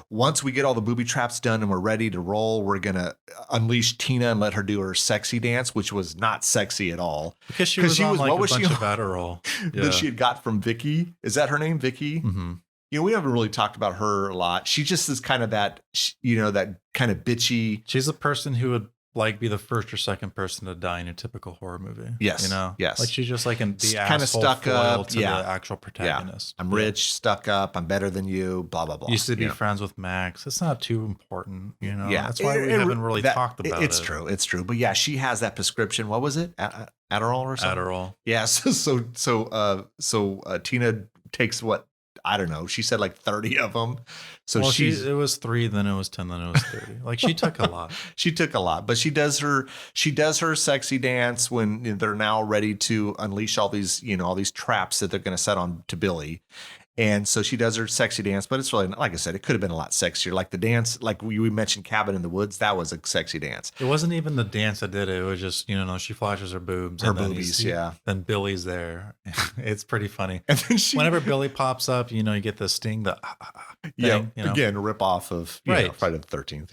once we get all the booby traps done and we're ready to roll, we're gonna unleash Tina and let her do her sexy dance, which was not sexy at all, because she was on like a bunch of Adderall that she had got from Vicky. Is that her name, Vicky? Mm-hmm. We haven't really talked about her a lot. She just is kind of that, that kind of bitchy. She's the person who would like be the first or second person to die in a typical horror movie. Yes. Yes. Like she's just like the kind of stuck up to the actual protagonist. I'm rich, stuck up. I'm better than you. Blah, blah, blah. Used to be friends with Max. It's not too important. Yeah. That's why we haven't really talked about it. It's true. It's true. But yeah, she has that prescription. What was it? Adderall or something? Adderall. Yeah. So Tina takes what? I don't know. She said like 30 of them. So it was 3, then it was 10, then it was 30. Like she took a lot. She took a lot, but she does her sexy dance when they're now ready to unleash all these, all these traps that they're going to set on to Billy. And so she does her sexy dance, but it's really, like I said, it could have been a lot sexier. Like the dance, like we mentioned Cabin in the Woods, that was a sexy dance. It wasn't even the dance that did it. It was just, she flashes her boobs. Her and then boobies, yeah. Then Billy's there. It's pretty funny. And then whenever Billy pops up, you get the sting, the thing, again, a rip off of right. Friday the 13th.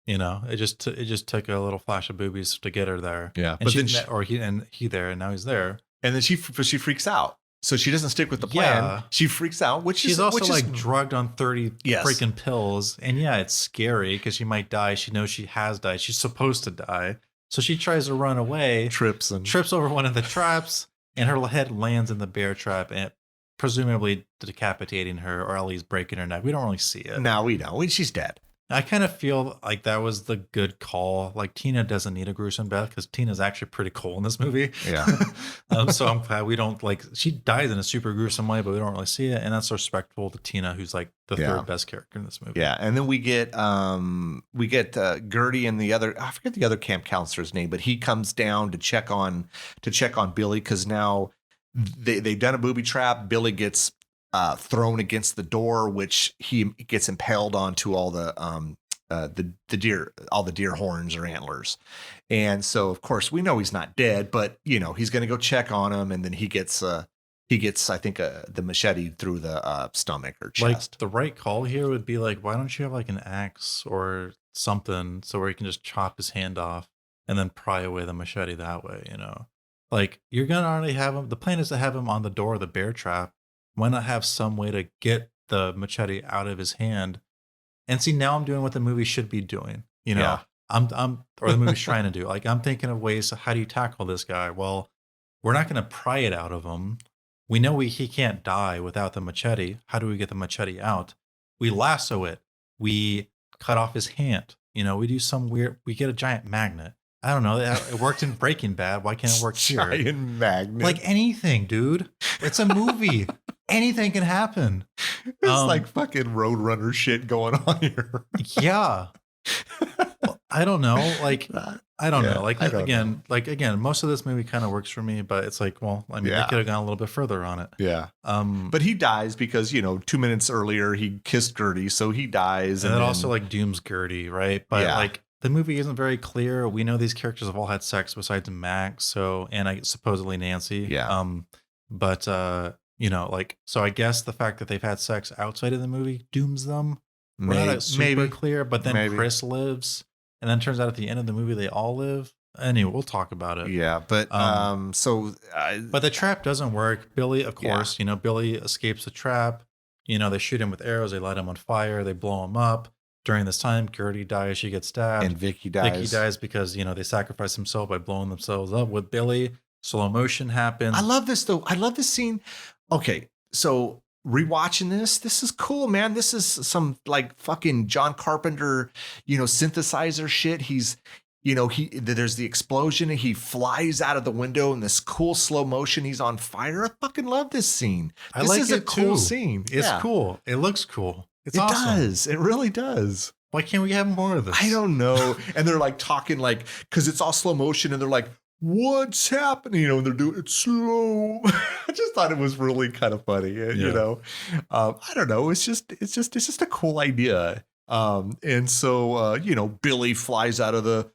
Yeah. It just took a little flash of boobies to get her there. Yeah. And but then he there, and now he's there. And then she freaks out. So she doesn't stick with the plan. Yeah. She freaks out, she's also drugged on 30 freaking pills. And yeah, it's scary because she might die. She knows she has died. She's supposed to die. So she tries to run away. Trips over one of the traps, and her head lands in the bear trap, and presumably decapitating her or at least breaking her neck. We don't really see it. No, we don't. She's dead. I kind of feel like that was the good call. Like, Tina doesn't need a gruesome death because Tina's actually pretty cool in this movie. Yeah. So I'm glad we don't she dies in a super gruesome way, but we don't really see it. And that's respectful to Tina, who's like the third best character in this movie. Yeah. And then we get Gertie and the other, I forget the other camp counselor's name, but he comes down to check on Billy because now they've done a booby trap. Billy gets thrown against the door, which he gets impaled onto all the deer, all the deer horns or antlers. And so, of course, we know he's not dead, but he's going to go check on him. And then he gets, I think, the machete through the stomach or chest. Like, the right call here would be like, why don't you have like an axe or something so where you can just chop his hand off and then pry away the machete that way, Like, you're going to already have him. The plan is to have him on the door of the bear trap. Why not have some way to get the machete out of his hand? And see, now I'm doing what the movie should be doing. Yeah. Or the movie's trying to do. Like, I'm thinking of ways. How do you tackle this guy? Well, we're not going to pry it out of him. We know he can't die without the machete. How do we get the machete out? We lasso it. We cut off his hand. We do some weird. We get a giant magnet. I don't know. It worked in Breaking Bad. Why can't it work here? Giant magnet. Like anything, dude. It's a movie. Anything can happen. It's like fucking Roadrunner shit going on here. Yeah. Well, I don't know. Like, I don't know. Like, again, most of this movie kind of works for me, but it's like, well, I mean, they could have gone a little bit further on it. Yeah. But he dies because, 2 minutes earlier he kissed Gertie, so he dies. And it also like dooms Gertie, right? But like, the movie isn't very clear. We know these characters have all had sex besides Max, and supposedly Nancy. Yeah. So I guess the fact that they've had sex outside of the movie dooms them. We're not super clear, but then Chris lives, and then it turns out at the end of the movie they all live. Anyway, we'll talk about it. Yeah, but but the trap doesn't work. Billy, of course, Billy escapes the trap. They shoot him with arrows. They light him on fire. They blow him up. During this time, Gertie dies. She gets stabbed. And Vicky dies. Vicky dies because, they sacrifice themselves by blowing themselves up with Billy. Slow motion happens. I love this, though. I love this scene. Okay, so rewatching this is cool, man. This is some like fucking John Carpenter, synthesizer shit. He's, there's the explosion and he flies out of the window in this cool slow motion. He's on fire. I fucking love this scene. This is a cool scene. It's cool. It looks cool. It awesome. Does. It really does. Why can't we have more of this? I don't know. And they're like talking because it's all slow motion and they're like, what's happening? And they're doing it slow. I just thought it was really kind of funny. I don't know. It's just a cool idea. And so, Billy flies out of the,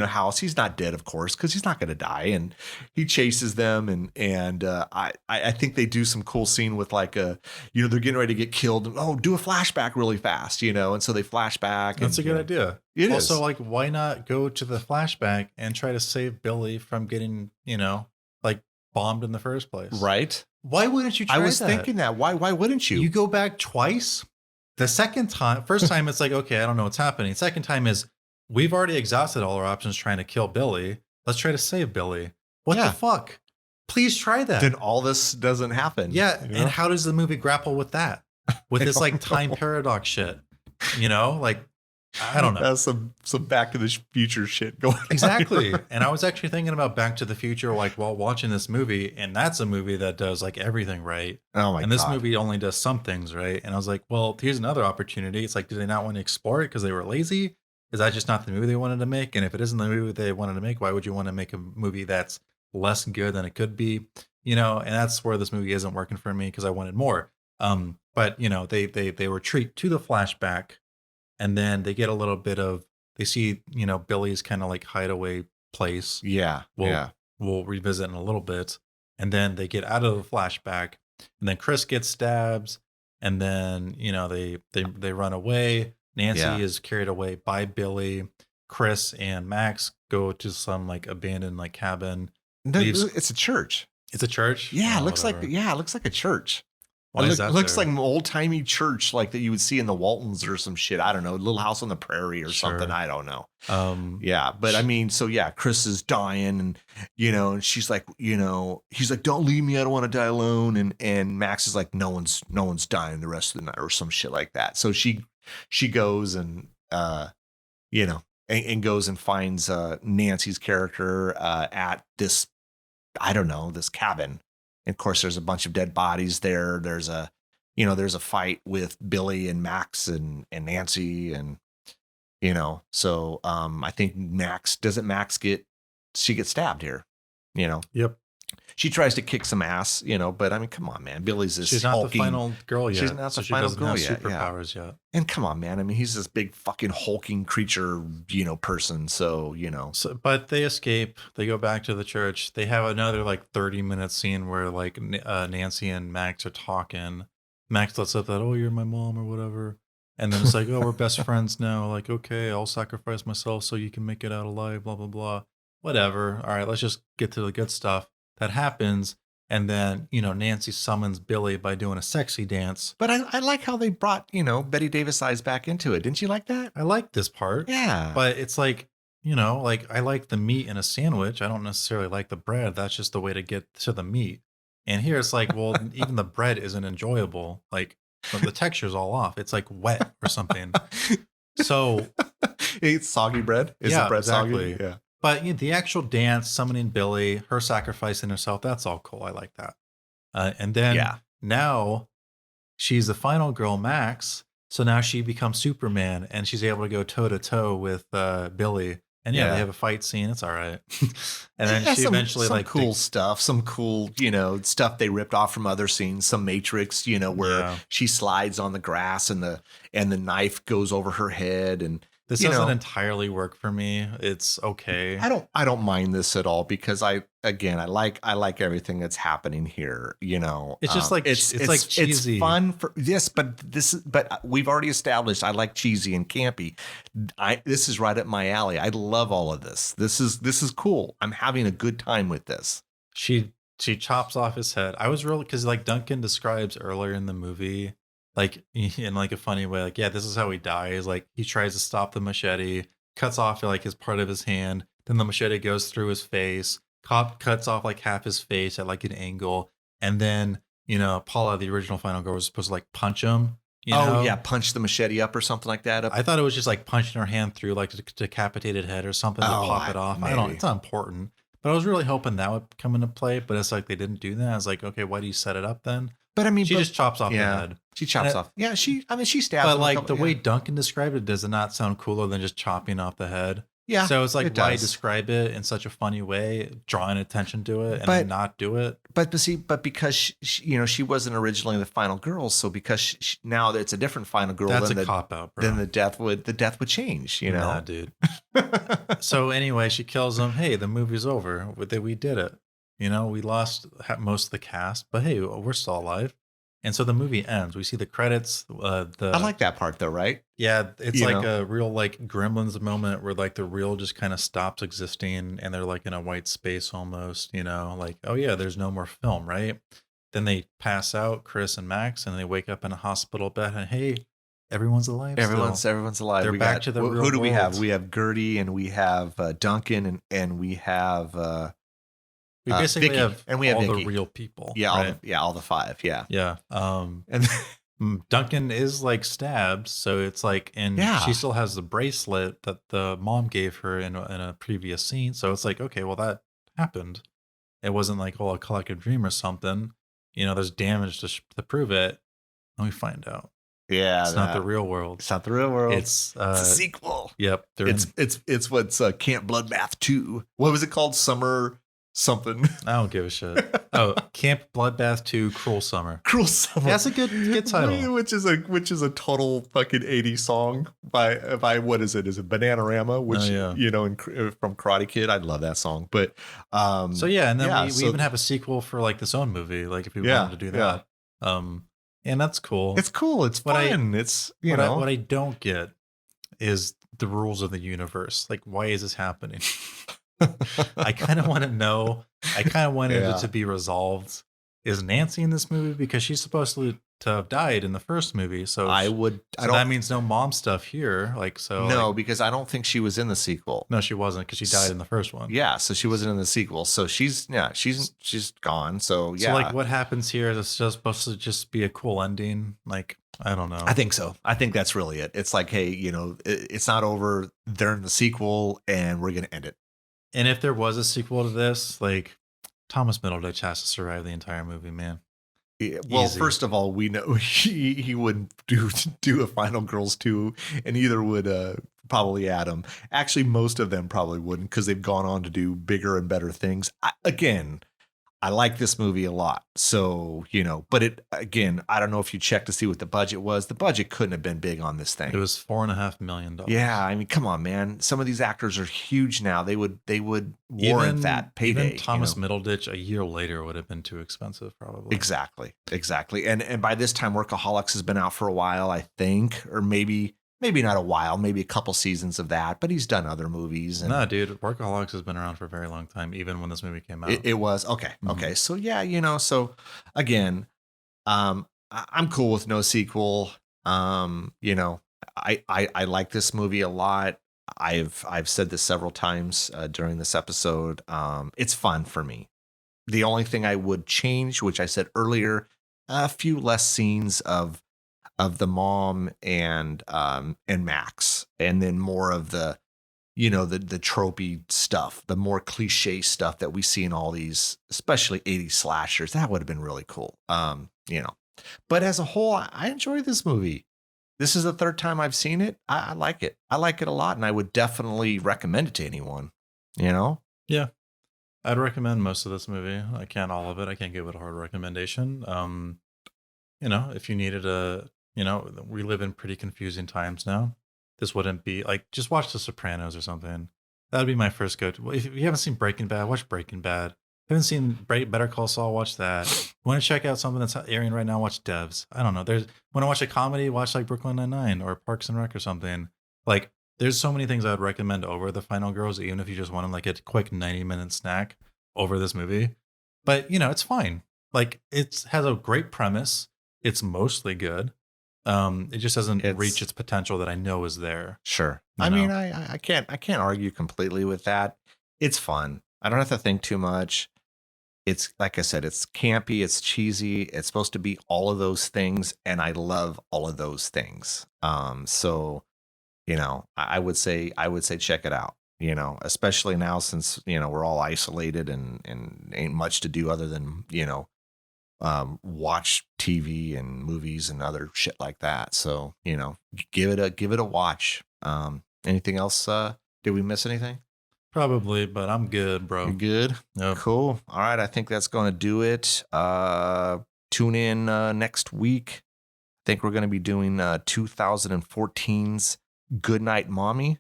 house. He's not dead, of course, because he's not going to die. And he chases them. And I think they do some cool scene with like they're getting ready to get killed. And, do a flashback really fast, and so they flash back. That's a good idea. It also, is. like, why not go to the flashback and try to save Billy from getting, bombed in the first place? Right. Why wouldn't you try that? I was thinking that. Why wouldn't you? You go back twice. The first time it's like, okay, I don't know what's happening. Second time is we've already exhausted all our options trying to kill Billy. Let's try to save Billy. What the fuck? Please try that. Then all this doesn't happen. Yeah. And how does the movie grapple with that? With this like time paradox shit? Like, I don't know. That's some Back to the Future shit going on. Exactly. And I was actually thinking about Back to the Future like while watching this movie, and that's a movie that does like everything right. Oh my God. And this movie only does some things right. And I was like, well, here's another opportunity. It's like, do they not want to explore it because they were lazy? Is that just not the movie they wanted to make? And if it isn't the movie they wanted to make, why would you want to make a movie that's less good than it could be? And that's where this movie isn't working for me because I wanted more. But you know, they retreat to the flashback, and then they get a little bit of they see, you know, Billy's kind of like hideaway place. Yeah. We'll Yeah. we'll revisit in a little bit. And then they get out of the flashback, and then Chris gets stabbed, and then, you know, they run away. Nancy Yeah. is carried away by Billy. Chris and Max go to some like abandoned like cabin. No, Leaves. it's a church. It's a church. Yeah, Oh, it looks whatever. it looks like a church. Why is that looks there? like an old timey church, like that you would see in the Waltons or some shit. I don't know, Little House on the Prairie or something. Sure. I don't know. Yeah, But I mean, so yeah, Chris is dying, and you know, and she's like, you know, he's like, "Don't leave me, I don't want to die alone." And Max is like, "No one's dying the rest of the night," or some shit like that. So she goes and you know, and goes and finds Nancy's character at this, I don't know, this cabin. And of course, there's a bunch of dead bodies there. There's a fight with Billy and Max and Nancy, and you know, so I think Max she gets stabbed here, you know. Yep. She tries to kick some ass, you know, but I mean, come on, man. Billy's this She's not hulking, the final girl yet. She's not so the she final doesn't girl have yet. superpowers yet. And come on, man. I mean, he's this big fucking hulking creature, you know, person. So, you know. So, but they escape. They go back to the church. They have another like 30-minute scene where like Nancy and Max are talking. Max lets up that, "Oh, you're my mom," or whatever. And then it's like, "Oh, we're best friends now." Like, "Okay, I'll sacrifice myself so you can make it out alive," blah, blah, blah. Whatever. All right, let's just get to the good stuff. That happens. And then, you know, Nancy summons Billy by doing a sexy dance. But I like how they brought, you know, Betty Davis eyes back into it. Didn't you like that? I like this part. Yeah. But it's like, you know, like I like the meat in a sandwich. I don't necessarily like the bread. That's just the way to get to the meat. And here it's like, well, even the bread isn't enjoyable. Like the texture's all off. It's like wet or something. So it's soggy bread. Is yeah, the bread exactly. soggy? Yeah. But you know, the actual dance, summoning Billy, her sacrificing herself, that's all cool. I like that. And then now she's the final girl, Max. So now she becomes Superman, and she's able to go toe to toe with Billy. And yeah, they have a fight scene. It's all right. And then she eventually some like cool stuff, some cool, you know, stuff they ripped off from other scenes. Some Matrix, you know, where she slides on the grass and the knife goes over her head. And this doesn't entirely work for me. It's okay. I don't mind this at all because I like everything that's happening here. You know, it's just like it's like cheesy. It's fun for this, but we've already established I like cheesy and campy. This is right up my alley. I love all of this. This is cool. I'm having a good time with this. She chops off his head. I was really because like Duncan describes earlier in the movie, like in like a funny way, like, yeah, this is how he dies. Like he tries to stop the machete, cuts off like his part of his hand, then the machete goes through his face. Cop cuts off like half his face at like an angle, and then, you know, Paula, the original final girl, was supposed to like punch him. You know? Punch the machete up or something like that. I thought it was just like punching her hand through like a decapitated head or something to pop it off. Maybe. I don't. It's not important, but I was really hoping that would come into play. But it's like they didn't do that. I was like, okay, why do you set it up then? But I mean, she just chops off the head. She chops off. Yeah, she stabs. But like the way Duncan described it, does it not sound cooler than just chopping off the head? Yeah. So it's like, why describe it in such a funny way, drawing attention to it, and then not do it? But because she wasn't originally the final girl, so because now that it's a different final girl, that's a cop out, bro. Then the death would change. You know, nah, dude. So anyway, she kills him. Hey, the movie's over. We did it. You know, we lost most of the cast, but hey, we're still alive. And so the movie ends. We see the credits. I like that part though, right? Yeah, it's like a real like Gremlins moment where like the reel just kind of stops existing and they're like in a white space almost, you know, like, oh yeah, there's no more film, right? Then they pass out, Chris and Max, and they wake up in a hospital bed and hey, everyone's alive. Everyone's alive. They're back to the real who do we have? world. We have Gertie and we have Duncan and we have we basically Vicky, have and we have all Vicky. the real people. Yeah, right? all the five. Yeah. Yeah. And Duncan is like stabbed, so it's like, and she still has the bracelet that the mom gave her in a previous scene. So it's like, okay, well that happened. It wasn't like a collective dream or something. You know, there's damage to prove it. And we find out. Yeah, it's not the real world. It's not the real world. It's a sequel. Yep. It's what's Camp Bloodbath 2. What was it called? Summer something. I don't give a shit. Oh, Camp Bloodbath 2 Cruel Summer. Cruel Summer. That's a good title. Which is a total fucking 80s song by what is it? Is it Bananarama? Which from Karate Kid. I love that song. But so yeah, and then we even have a sequel for like this own movie. Like if we wanted to do that, and that's cool. It's cool. It's fun. It's what I don't get is the rules of the universe. Like, why is this happening? I kind of want to know. I kind of wanted it to be resolved. Is Nancy in this movie because she's supposed to have died in the first movie? So that means no mom stuff here. Like because I don't think she was in the sequel. No, she wasn't because she died in the first one. Yeah, so she wasn't in the sequel. So she's gone. So yeah. So like, what happens here? Is it just supposed to just be a cool ending? Like, I don't know. I think so. I think that's really it. It's like, hey, it's not over. They're in the sequel, and we're gonna end it. And if there was a sequel to this, like, Thomas Middleditch has to survive the entire movie, man. Yeah, well, first of all, we know he wouldn't do a Final Girls 2, and neither would probably Adam. Actually, most of them probably wouldn't because they've gone on to do bigger and better things. I like this movie a lot. So, but I don't know if you checked to see what the budget was. The budget couldn't have been big on this thing. It was $4.5 million. Yeah. I mean, come on, man. Some of these actors are huge now. They would warrant that payday. Even Thomas Middleditch a year later would have been too expensive, probably. Exactly. And by this time, Workaholics has been out for a while, I think, or maybe not a while, maybe a couple seasons of that, but he's done other movies. No, dude, Workaholics has been around for a very long time, even when this movie came out. It was. Okay. Mm-hmm. Okay. So yeah, so again, I'm cool with no sequel. I like this movie a lot. I've said this several times during this episode. It's fun for me. The only thing I would change, which I said earlier, a few less scenes of the mom and Max, and then more of the tropey stuff, the more cliche stuff that we see in all these, especially 80s slashers. That would have been really cool. But as a whole, I enjoy this movie. This is the third time I've seen it. I like it. I like it a lot, and I would definitely recommend it to anyone. Yeah, I'd recommend most of this movie. I can't all of it. I can't give it a hard recommendation. If you needed we live in pretty confusing times now. This wouldn't be like, just watch The Sopranos or something. That'd be my first go-to. If you haven't seen Breaking Bad, watch Breaking Bad. Haven't seen Better Call Saul, watch that. Want to check out something that's airing right now, watch Devs. I don't know. Want to watch a comedy, watch like Brooklyn Nine-Nine or Parks and Rec or something. Like, there's so many things I would recommend over The Final Girls, even if you just want like a quick 90-minute snack over this movie. But, it's fine. Like, it has a great premise. It's mostly good. It just doesn't reach its potential that I know is there. Sure. I mean, I can't argue completely with that. It's fun. I don't have to think too much. It's like I said, it's campy, it's cheesy, it's supposed to be all of those things, and I love all of those things. So, I would say check it out. Especially now since we're all isolated and ain't much to do other than watch TV and movies and other shit like that. So, give it a watch. Anything else? Did we miss anything? Probably, but I'm good, bro. You good? Yep. Cool. All right. I think that's going to do it. Tune in next week. I think we're going to be doing 2014's Goodnight Mommy.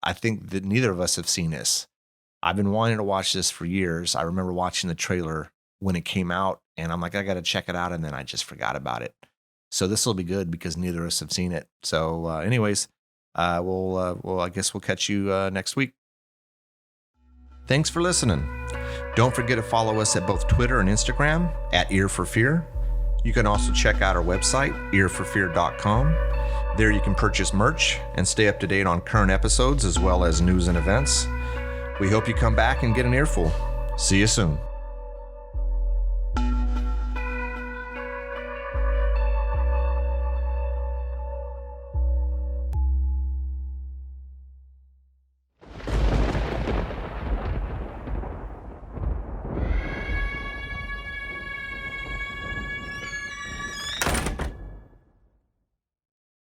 I think that neither of us have seen this. I've been wanting to watch this for years. I remember watching the trailer when it came out, and I'm like, I got to check it out, and then I just forgot about it. So this will be good because neither of us have seen it. So anyways, I guess we'll catch you next week. Thanks for listening. Don't forget to follow us at both Twitter and Instagram at Ear for Fear. You can also check out our website, earforfear.com. There you can purchase merch and stay up to date on current episodes as well as news and events. We hope you come back and get an earful. See you soon.